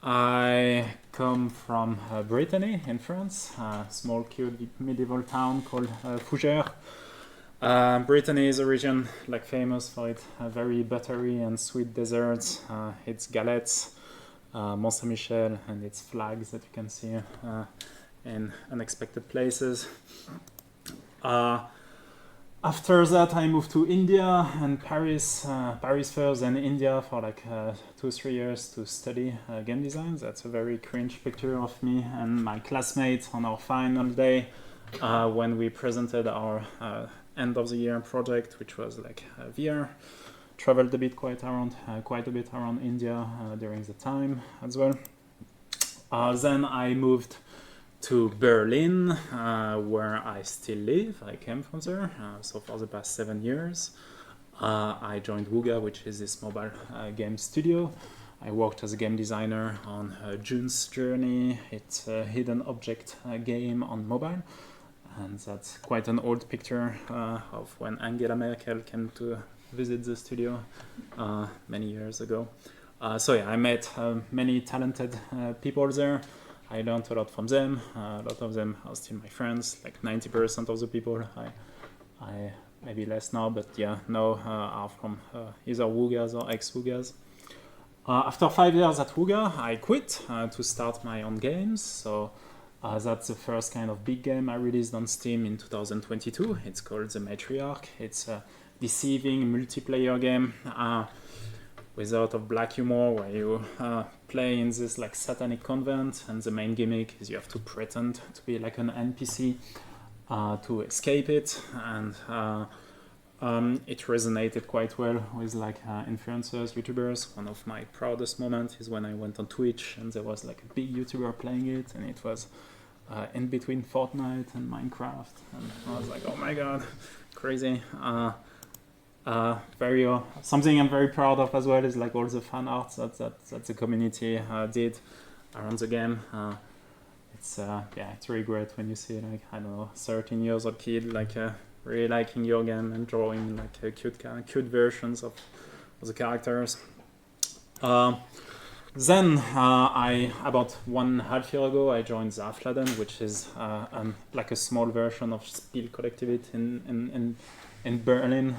I come from Brittany in France, a small cute medieval town called Fougères. Brittany is a region like famous for its very buttery and sweet desserts, its galettes, Mont Saint-Michel, and its flags that you can see in unexpected places. After that, I moved to India and Paris first, then India for like 2-3 years to study game design. That's a very cringe picture of me and my classmates on our final day when we presented our end of the year project, which was like VR. Traveled a bit quite a bit around India during the time as well. Then I moved to Berlin, where I still live. I came from there. So for the past 7 years, I joined Wooga, which is this mobile game studio. I worked as a game designer on June's Journey. It's a hidden object game on mobile. And that's quite an old picture of when Angela Merkel came to visit the studio many years ago. So yeah, I met many talented people there. I learned a lot from them. A lot of them are still my friends. Like 90% of the people I maybe less now, but yeah, now are from either Woogas or ex-Woogas. After 5 years at Wooga, I quit to start my own games. So that's the first kind of big game I released on Steam in 2022. It's called The Matriarch. It's a deceiving multiplayer game with a lot of black humor where you play in this like satanic convent, and the main gimmick is you have to pretend to be like an NPC to escape it. And it resonated quite well with like influencers, YouTubers. One of my proudest moments is when I went on Twitch and there was like a big YouTuber playing it, and it was in between Fortnite and Minecraft, and I was like, oh my god, crazy. very something I'm very proud of as well is like all the fan art that the community did around the game. It's really great when you see like, I don't know, 13 years old kid like really liking your game and drawing like cute versions of the characters. Then I about 1.5 years ago I joined Zafladen, which is like a small version of Spelkollektivet in Berlin.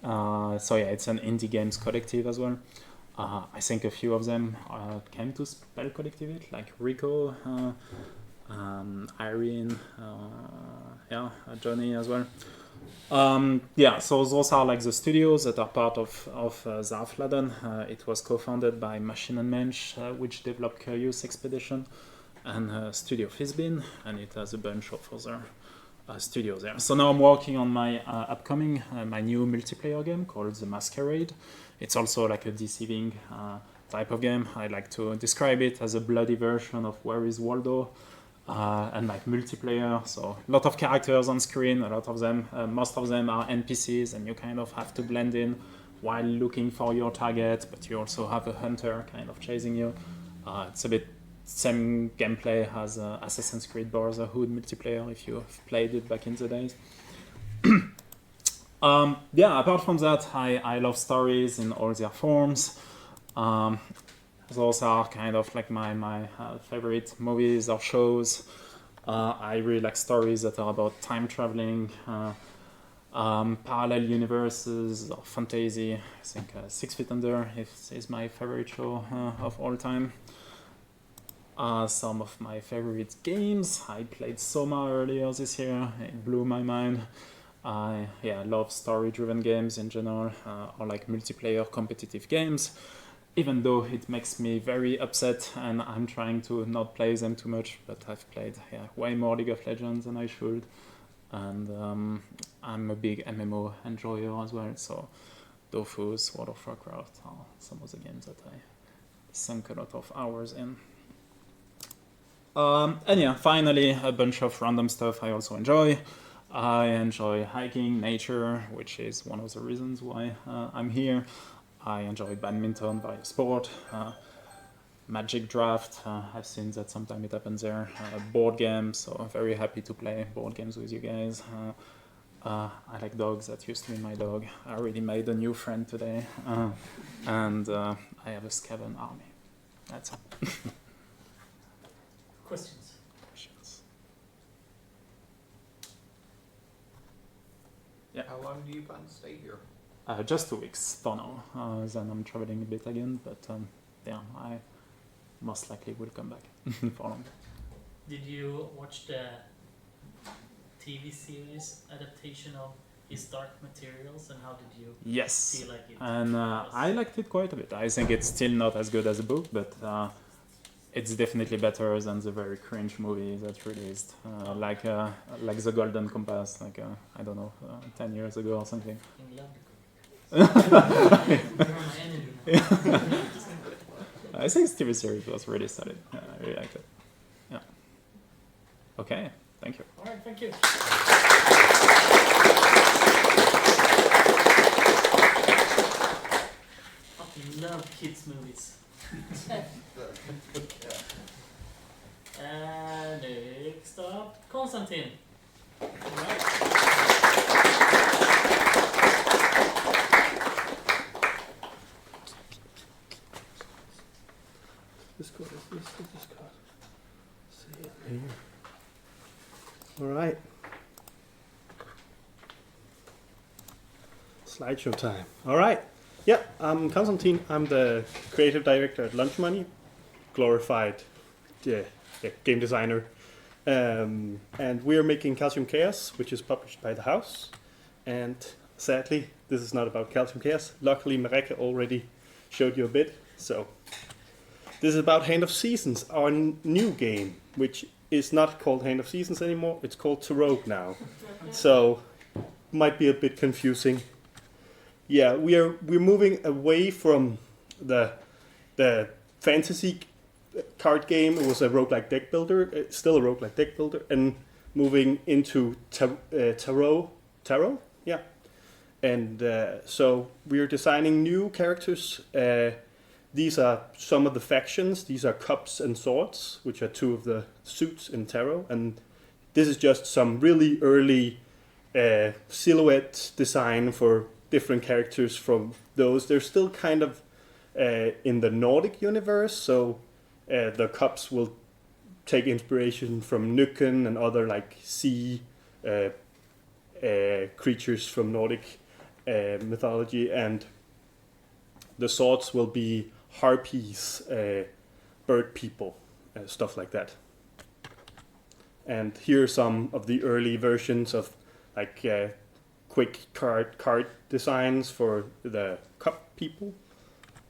So yeah, it's an indie games collective as well. I think a few of them came to Spelkollektivet, like Rico, Irene, Johnny as well. So those are like the studios that are part of Zafladen. It was co-founded by Machine and Mensch, which developed Curious Expedition, and Studio Fizbin, and it has a bunch of other studios there. So now I'm working on my upcoming, my new multiplayer game called The Masquerade. It's also like a deceiving type of game. I like to describe it as a bloody version of Where is Waldo? And like multiplayer, so a lot of characters on screen, a lot of them, most of them are NPCs, and you kind of have to blend in while looking for your target, but you also have a hunter kind of chasing you. It's a bit same gameplay as Assassin's Creed Brotherhood multiplayer, if you've played it back in the days. Apart from that, I love stories in all their forms. Those are kind of like my favorite movies or shows. I really like stories that are about time traveling, parallel universes, or fantasy. I think 6 Feet Under is my favorite show of all time. Some of my favorite games. I played Soma earlier this year. It blew my mind. I love story-driven games in general, or like multiplayer competitive games. Even though it makes me very upset and I'm trying to not play them too much, but I've played way more League of Legends than I should. And I'm a big MMO enjoyer as well, so Dofus, World of Warcraft are some of the games that I sunk a lot of hours in. Finally, a bunch of random stuff I also enjoy. I enjoy hiking, nature, which is one of the reasons why I'm here. I enjoy badminton, various sport, Magic Draft. I've seen that sometimes it happens there. Board games, so I'm very happy to play board games with you guys. I like dogs. That used to be my dog. I already made a new friend today, and I have a Skaven army. That's it. Questions? Yeah. How long do you plan to stay here? Just 2 weeks for now. Then I'm traveling a bit again, but I most likely will come back for long. Did you watch the TV series adaptation of His Dark Materials, and how did you feel like it? And I liked it quite a bit. I think it's still not as good as the book, but it's definitely better than the very cringe movie that released, like The Golden Compass, I don't know, 10 years ago or something. I think TV series was really solid. I really liked it. Yeah. Okay, thank you. All right, thank you. Fucking love kids movies. Next up, Konstantin. All right. Discord is this the Discord? See it here. Alright. Slideshow time. Alright. Yeah, I'm Konstantin. I'm the creative director at Lunch Money. Glorified game designer. And we're making Calcium Chaos, which is published by The House. And sadly, this is not about Calcium Chaos. Luckily, Mareke already showed you a bit. So this is about Hand of Seasons, our new game, which is not called Hand of Seasons anymore. It's called Tarot now. So might be a bit confusing. Yeah, we're moving away from the fantasy card game. It was a roguelike deck builder. It's still a roguelike deck builder, and moving into tarot. Yeah. And so we're designing new characters. These are some of the factions. These are cups and swords, which are two of the suits in tarot. And this is just some really early silhouette design for different characters from those. They're still kind of in the Nordic universe, so the cups will take inspiration from Nuken and other like sea creatures from Nordic mythology, and the swords will be harpies, bird people, stuff like that. And here are some of the early versions of like quick card designs for the cup people.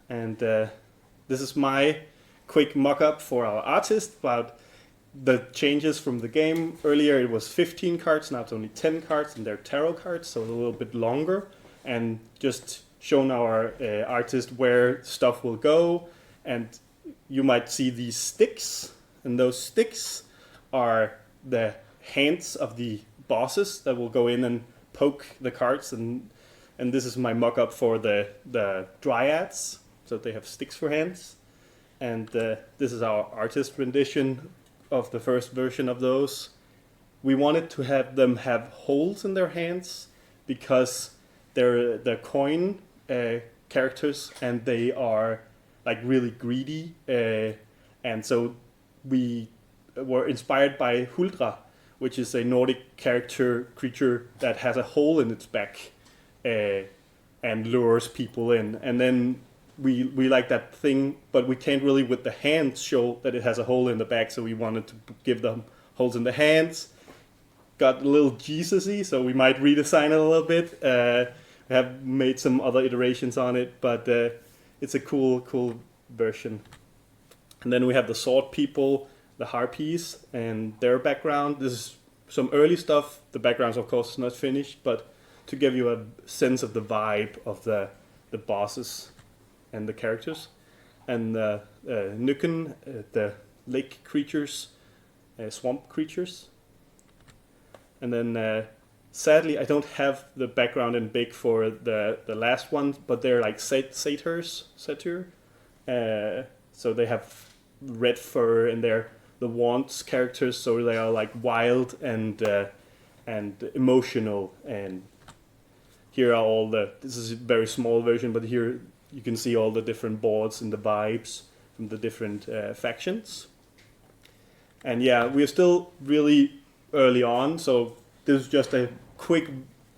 And this is my quick mock-up for our artist about the changes from the game. Earlier it was 15 cards, now it's only 10 cards, and they're tarot cards, so a little bit longer. And just shown our artist where stuff will go. And you might see these sticks, and those sticks are the hands of the bosses that will go in and poke the cards. And this is my mock-up for the dryads, so they have sticks for hands. And this is our artist rendition of the first version of those. We wanted to have them have holes in their hands because they're the coin characters, and they are like really greedy. And so we were inspired by Huldra, which is a Nordic creature that has a hole in its back and lures people in. And then we like that thing, but we can't really with the hands show that it has a hole in the back, so we wanted to give them holes in the hands. Got a little Jesus-y, so we might redesign it a little bit. We have made some other iterations on it, but it's a cool version. And then we have the sword people, the harpies, and their background. This is some early stuff. The background's of course not finished, but to give you a sense of the vibe of the bosses and the characters. And Nuken, the lake creatures, swamp creatures. And then sadly I don't have the background in big for the last one, but they're like satyr. So they have red fur, and they're the wands characters, so they are like wild and emotional. And here are all this is a very small version, but here you can see all the different boards and the vibes from the different factions. And yeah, we're still really early on, so this is just a quick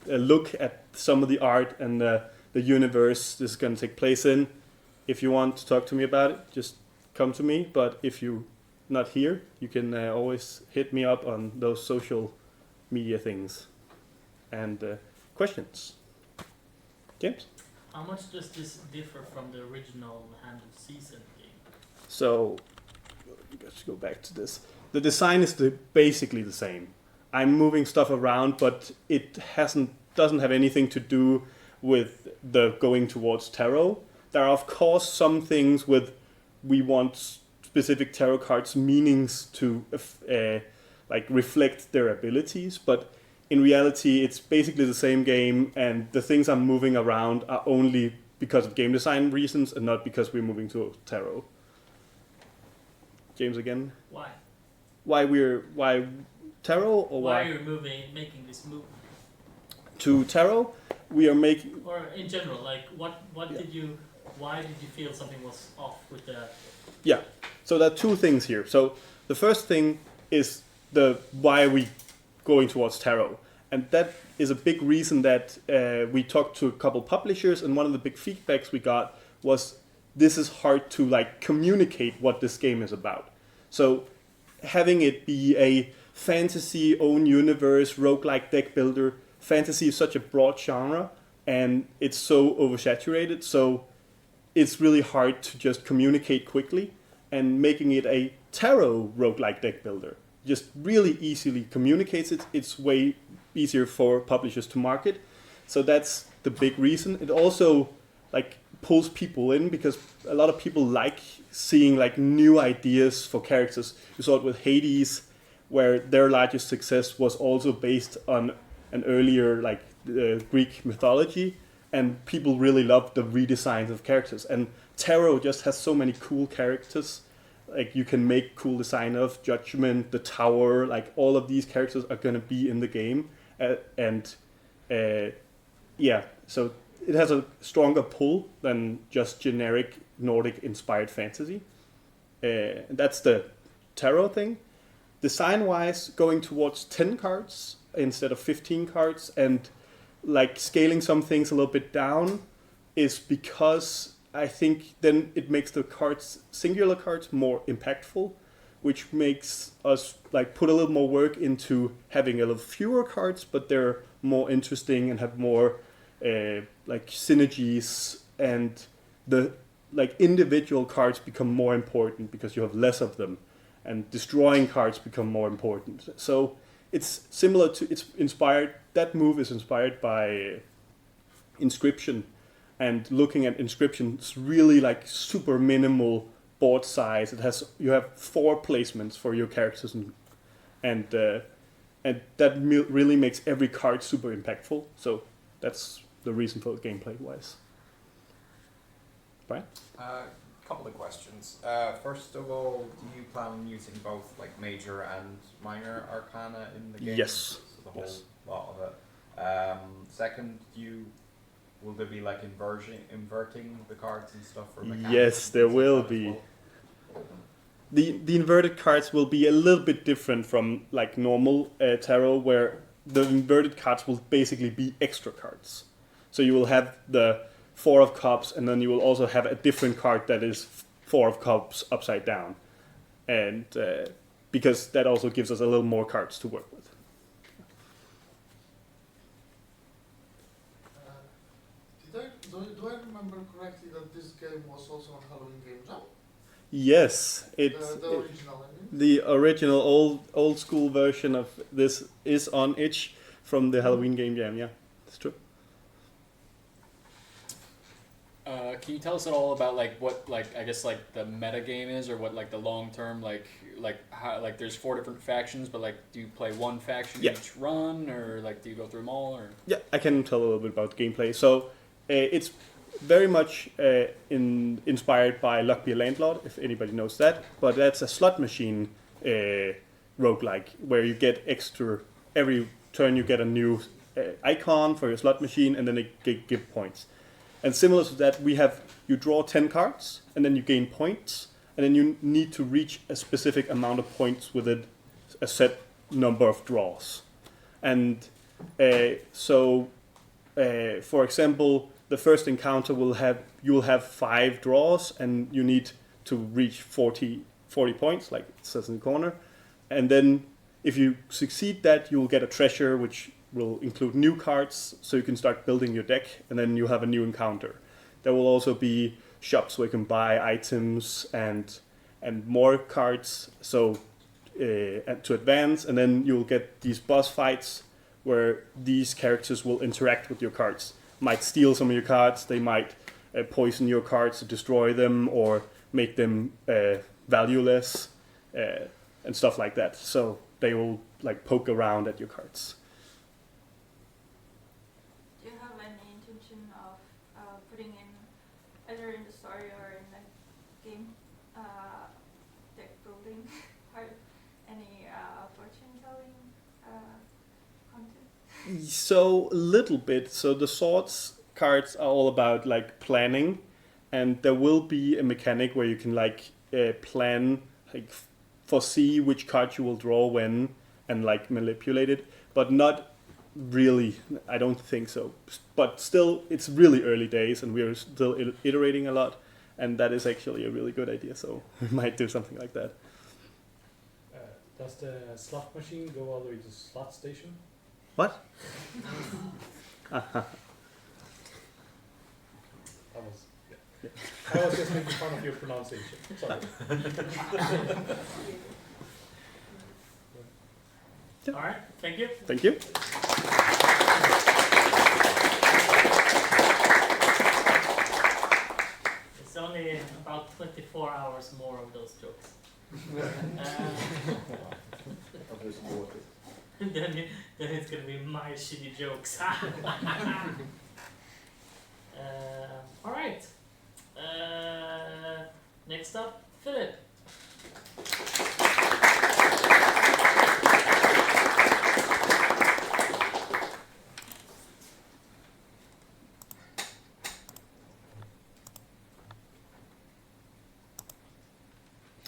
look at some of the art and the universe this is going to take place in. If you want to talk to me about it, just come to me, but if you're not here, you can always hit me up on those social media things. And questions? James? How much does this differ from the original Hand of Season game? So, let's go back to this. The design is basically the same. I'm moving stuff around, but it doesn't have anything to do with the going towards tarot. There are of course some things we want specific tarot cards' meanings to like reflect their abilities, but in reality it's basically the same game, and the things I'm moving around are only because of game design reasons and not because we're moving to tarot. James again? Why? Why tarot, or why are you making this move? To tarot? We are making, or in general, like why did you feel something was off with the... Yeah, so there are two things here. So the first thing is why are we going towards tarot? And that is a big reason that we talked to a couple publishers, and one of the big feedbacks we got was this is hard to like communicate what this game is about. So having it be a fantasy, own universe, roguelike deck builder, fantasy is such a broad genre, and it's so oversaturated, so it's really hard to just communicate quickly. And making it a tarot roguelike deck builder just really easily communicates it. It's way easier for publishers to market. So that's the big reason. It also like pulls people in because a lot of people like seeing like new ideas for characters. You saw it with Hades, where their largest success was also based on an earlier like Greek mythology, and people really love the redesigns of characters. And Tarot just has so many cool characters. Like you can make cool design of Judgment, the Tower, like all of these characters are gonna be in the game, so it has a stronger pull than just generic Nordic inspired fantasy. That's the Tarot thing. Design wise, going towards 10 cards instead of 15 cards, and like scaling some things a little bit down is because I think then it makes the cards, singular cards, more impactful, which makes us like put a little more work into having a little fewer cards, but they're more interesting and have more like synergies, and the like individual cards become more important because you have less of them, and destroying cards become more important. So it's similar to, it's inspired, that move is inspired by Inscription. And looking at Inscription, it's really like super minimal board size. It has, you have 4 placements for your characters, and that really makes every card super impactful. So that's the reason for gameplay wise. Brian? Couple of questions. First of all, do you plan on using both like major and minor arcana in the game? Yes. So the whole lot of it. Second, will there be like inverting the cards and stuff? For mechanics? Yes, there will be. Well? The inverted cards will be a little bit different from like normal tarot, where the inverted cards will basically be extra cards. So you will have the 4 of Cups, and then you will also have a different card that is 4 of Cups upside down, and because that also gives us a little more cards to work with. Do I remember correctly that this game was also on Halloween Game Jam? Yes, The original, I mean. the original old school version of this is on itch from the Halloween Game Jam. Yeah, it's true. Can you tell us at all about like what like I guess like the meta game is, or what like the long term like how like there's 4 different factions, but like do you play one faction each run, or like do you go through them all, or? Yeah, I can tell a little bit about gameplay. So it's very much inspired by Luck Be a Landlord, if anybody knows that. But that's a slot machine roguelike, where you get extra, every turn you get a new icon for your slot machine, and then they give points. And similar to that, you draw 10 cards, and then you gain points, and then you need to reach a specific amount of points within a set number of draws. And for example, the first encounter you will have 5 draws, and you need to reach 40 points, like it says in the corner. And then if you succeed that, you will get a treasure, which will include new cards, so you can start building your deck, and then you have a new encounter. There will also be shops where you can buy items and more cards, so to advance, and then you'll get these boss fights where these characters will interact with your cards. Might steal some of your cards, they might poison your cards to destroy them, or make them valueless, and stuff like that. So they will like poke around at your cards. Do you have any intention of putting in, either in the story or in the game, deck building part, any fortune telling content? So a little bit. So the swords cards are all about like planning, and there will be a mechanic where you can like plan, like foresee which card you will draw when, and like manipulate it, but not really. I don't think so. But still, it's really early days, and we are still iterating a lot, and that is actually a really good idea. So we might do something like that. Does the slot machine go all the way to slot station? What? I was just making fun of your pronunciation. Sorry. All right, thank you. Thank you. It's only about 24 hours more of those jokes. Then Then it's gonna be my shitty jokes. All right. Next up, Philip.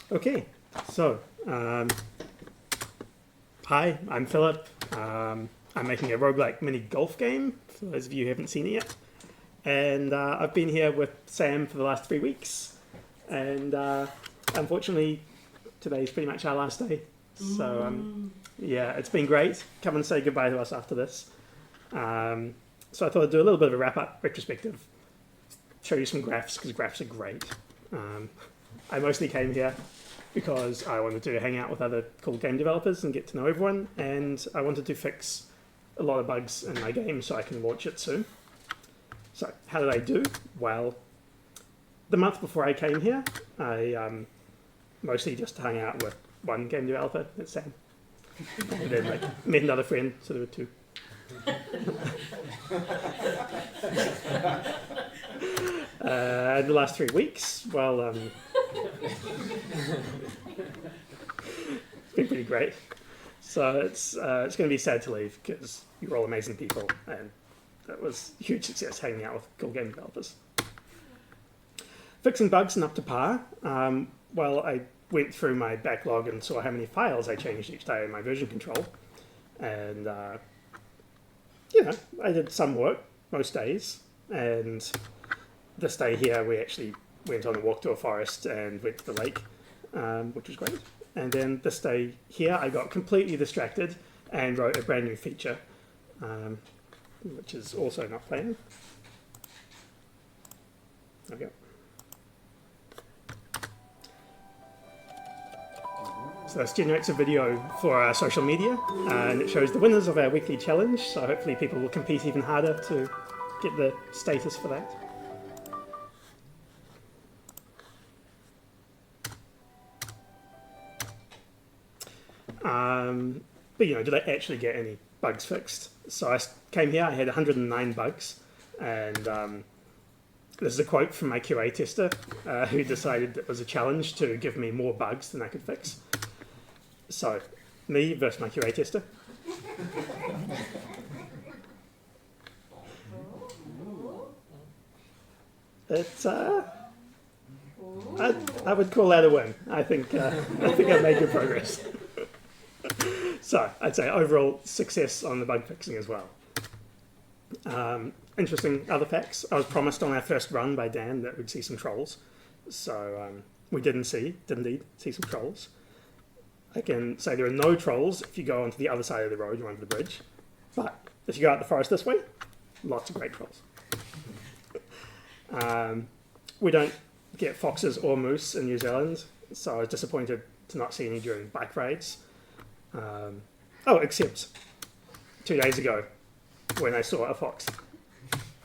Okay, so hi, I'm Philip. I'm making a roguelike mini golf game, for those of you who haven't seen it yet. And I've been here with Sam for the last 3 weeks. And unfortunately, today's pretty much our last day. So yeah, it's been great. Come and say goodbye to us after this. So I thought I'd do a little bit of a wrap-up retrospective. Show you some graphs, because graphs are great. I mostly came here because I wanted to hang out with other cool game developers and get to know everyone, and I wanted to fix a lot of bugs in my game so I can launch it soon. So how did I do? Well, the month before I came here, I mostly just hung out with one game developer, that's Sam, and then met another friend, so there were two. The last 3 weeks, well, it's been pretty great. So it's going to be sad to leave because you're all amazing people, and that was a huge success hanging out with cool game developers. Fixing bugs and up to par. Well, I went through my backlog and saw how many files I changed each day in my version control, and you know, I did some work most days, and this day here we actually went on a walk to a forest and went to the lake, which was great. And then this day here I got completely distracted and wrote a brand new feature, which is also not planned. There we go. So this generates a video for our social media, and it shows the winners of our weekly challenge, so hopefully people will compete even harder to get the status for that. But you know, did I actually get any bugs fixed? So I came here, I had 109 bugs, and this is a quote from my QA tester, who decided it was a challenge to give me more bugs than I could fix. So, me versus my QA tester. It's I would call that a win. I think I've made good progress. So I'd say overall success on the bug fixing as well. Interesting other facts. I was promised on our first run by Dan that we'd see some trolls. So we did indeed see some trolls. I can say there are no trolls if you go onto the other side of the road, you're under the bridge. But if you go out the forest this way, lots of great trolls. We don't get foxes or moose in New Zealand, so I was disappointed to not see any during bike rides. Except 2 days ago when I saw a fox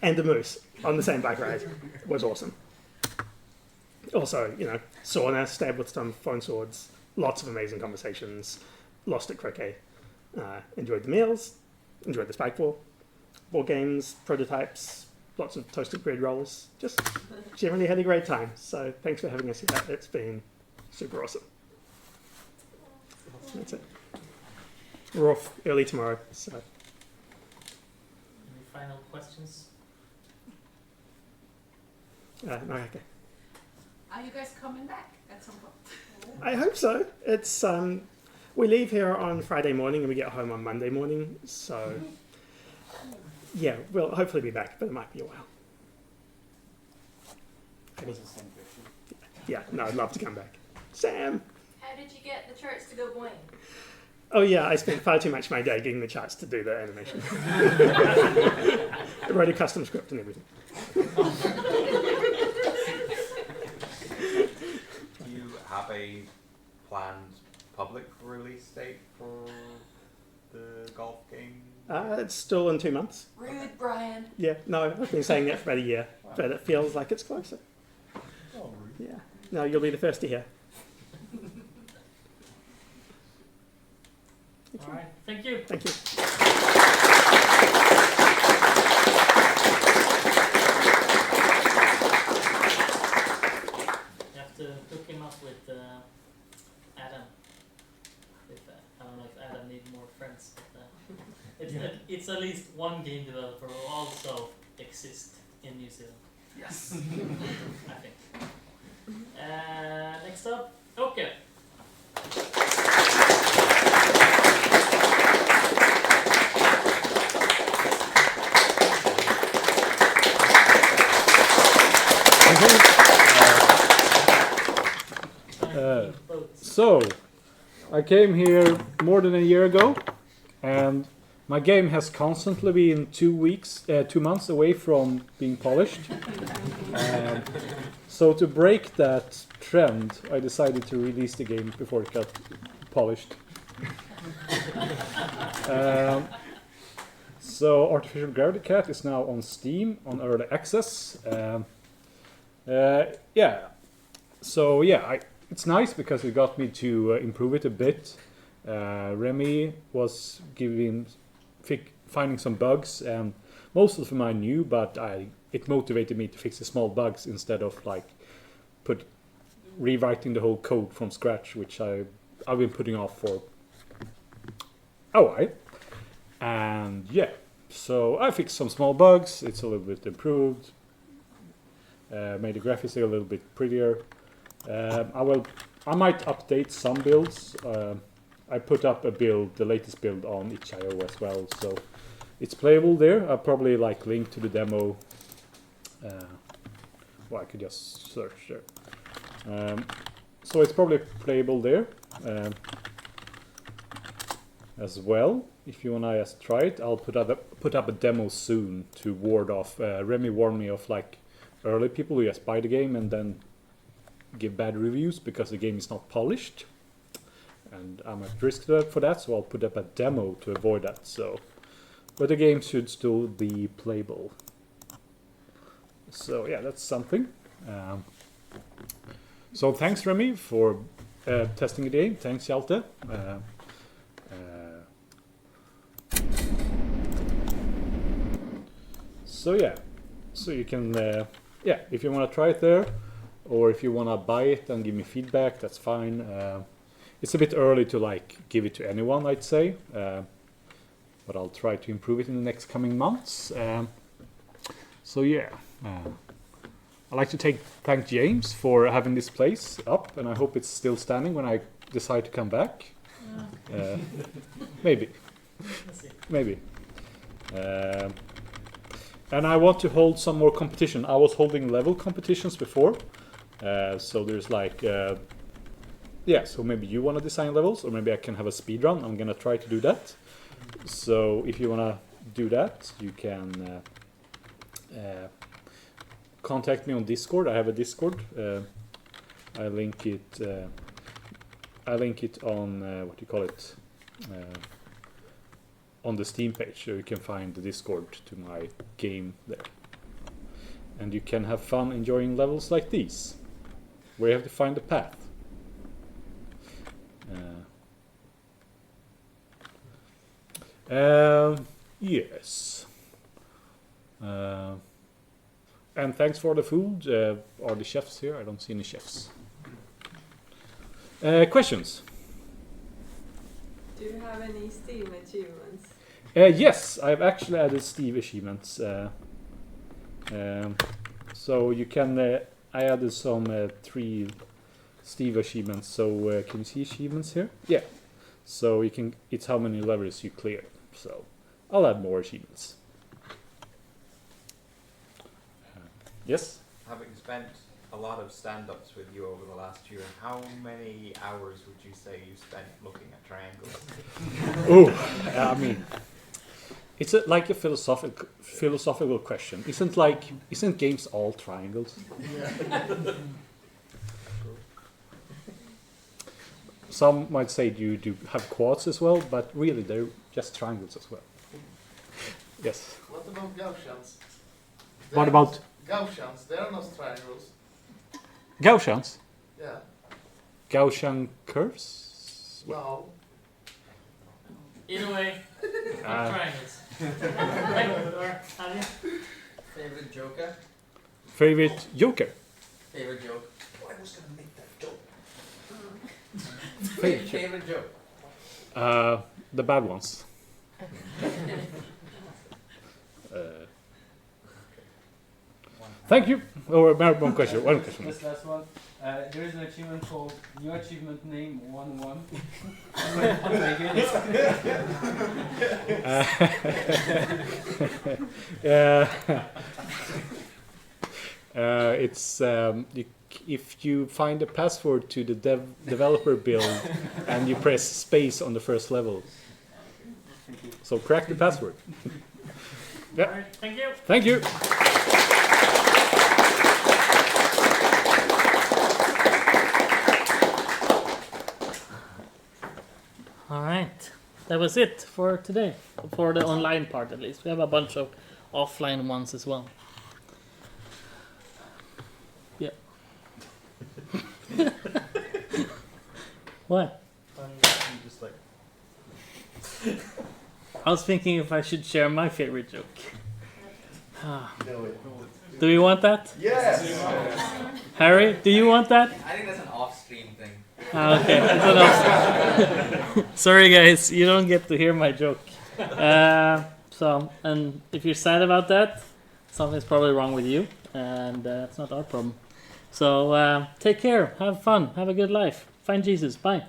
and a moose on the same bike ride. It was awesome. Also, you know, sauna, stabbed with some phone swords, lots of amazing conversations, lost at croquet, enjoyed the meals, enjoyed the spikeball, board games, prototypes, lots of toasted bread rolls, just generally had a great time. So thanks for having us here. It's been super awesome. That's it. We're off early tomorrow, so. Any final questions? No, okay. Are you guys coming back at some point? I hope so. It's we leave here on Friday morning and we get home on Monday morning, so yeah, we'll hopefully be back, but it might be a while. Yeah, no, I'd love to come back. Sam! How did you get the charts to go boing? Oh yeah, I spent far too much of my day getting the charts to do the animation. I wrote a custom script and everything. Do you have a planned public release date for the golf game? It's still in 2 months. Rude, Brian. Yeah, no, I've been saying that for about a year, but it feels like it's closer. Oh, rude. Yeah, no, you'll be the first to hear. All right. Thank you. Thank you. You have to hook him up with Adam. If, I don't know if Adam needs more friends, but it's at least one game developer who also exists in New Zealand. Yes. I think. Next up, okay. So, I came here more than a year ago, and my game has constantly been 2 months away from being polished. So to break that trend, I decided to release the game before it got polished. So Artificial Gravity Cat is now on Steam on early access. It's nice because it got me to improve it a bit. Remy was finding some bugs, and most of them I knew, but it motivated me to fix the small bugs instead of rewriting the whole code from scratch, which I've been putting off for a while. And yeah, so I fixed some small bugs. It's a little bit improved. Made the graphics a little bit prettier. I might update some builds. I put up the latest build on itch.io as well, so it's playable there. I'll probably link to the demo. I could just search there. So it's probably playable there as well. If you wanna just try it, I'll put up a demo soon to ward off. Remy warned me of early people who just buy the game and then give bad reviews because the game is not polished, and I'm at risk for that, so I'll put up a demo to avoid that. But the game should still be playable. So yeah, that's something. So thanks Remy for testing the game. Thanks Hjalte. So yeah, so you can if you want to try it there, or if you want to buy it and give me feedback, that's fine. It's a bit early to give it to anyone, I'd say, but I'll try to improve it in the next coming months. So yeah, I'd like to thank James for having this place up, and I hope it's still standing when I decide to come back. Maybe. And I want to hold some more competition. I was holding level competitions before. So there's so maybe you want to design levels, or maybe I can have a speed run. I'm gonna try to do that. So if you wanna do that, you can contact me on Discord. I have a Discord. I link it on on the Steam page, so you can find the Discord to my game there. And you can have fun enjoying levels like these, where you have to find the path. Yes. And thanks for the food. Are the chefs here? I don't see any chefs. Questions? Do you have any Steam achievements? Yes, I've actually added Steam achievements. So you can. I added some 3 Steve achievements. So can you see achievements here? Yeah. So you can. It's how many levels you clear. So I'll add more achievements. Yes. Having spent a lot of stand-ups with you over the last year, how many hours would you say you spent looking at triangles? I mean, it's like a philosophical question. Isn't games all triangles? Yeah. Some might say you do have quads as well, but really they're just triangles as well. Yes. What about Gaussians? What about Gaussians? They are not triangles. Either way, I'm trying it. Favorite joker? Favorite Joker? Favorite joke? Oh, I was gonna make that joke. Favorite joke? Favorite joke? The bad ones. Thank you. Or one question. One question. This last one. There is an achievement called New Achievement Name 1-1. It's if you find a password to the developer build and you press space on the first level. So crack the password. Yeah. All right, thank you. Thank you. All right, that was it for today, for the online part at least. We have a bunch of offline ones as well. Yeah. What? Just like I was thinking if I should share my favorite joke. Do you want that? Yes! Harry, do you want that? I think that's an off-stream thing. Okay. That's enough. Sorry guys, you don't get to hear my joke. So, and if you're sad about that, something's probably wrong with you, and it's not our problem. So take care, have fun, have a good life. Find Jesus. Bye.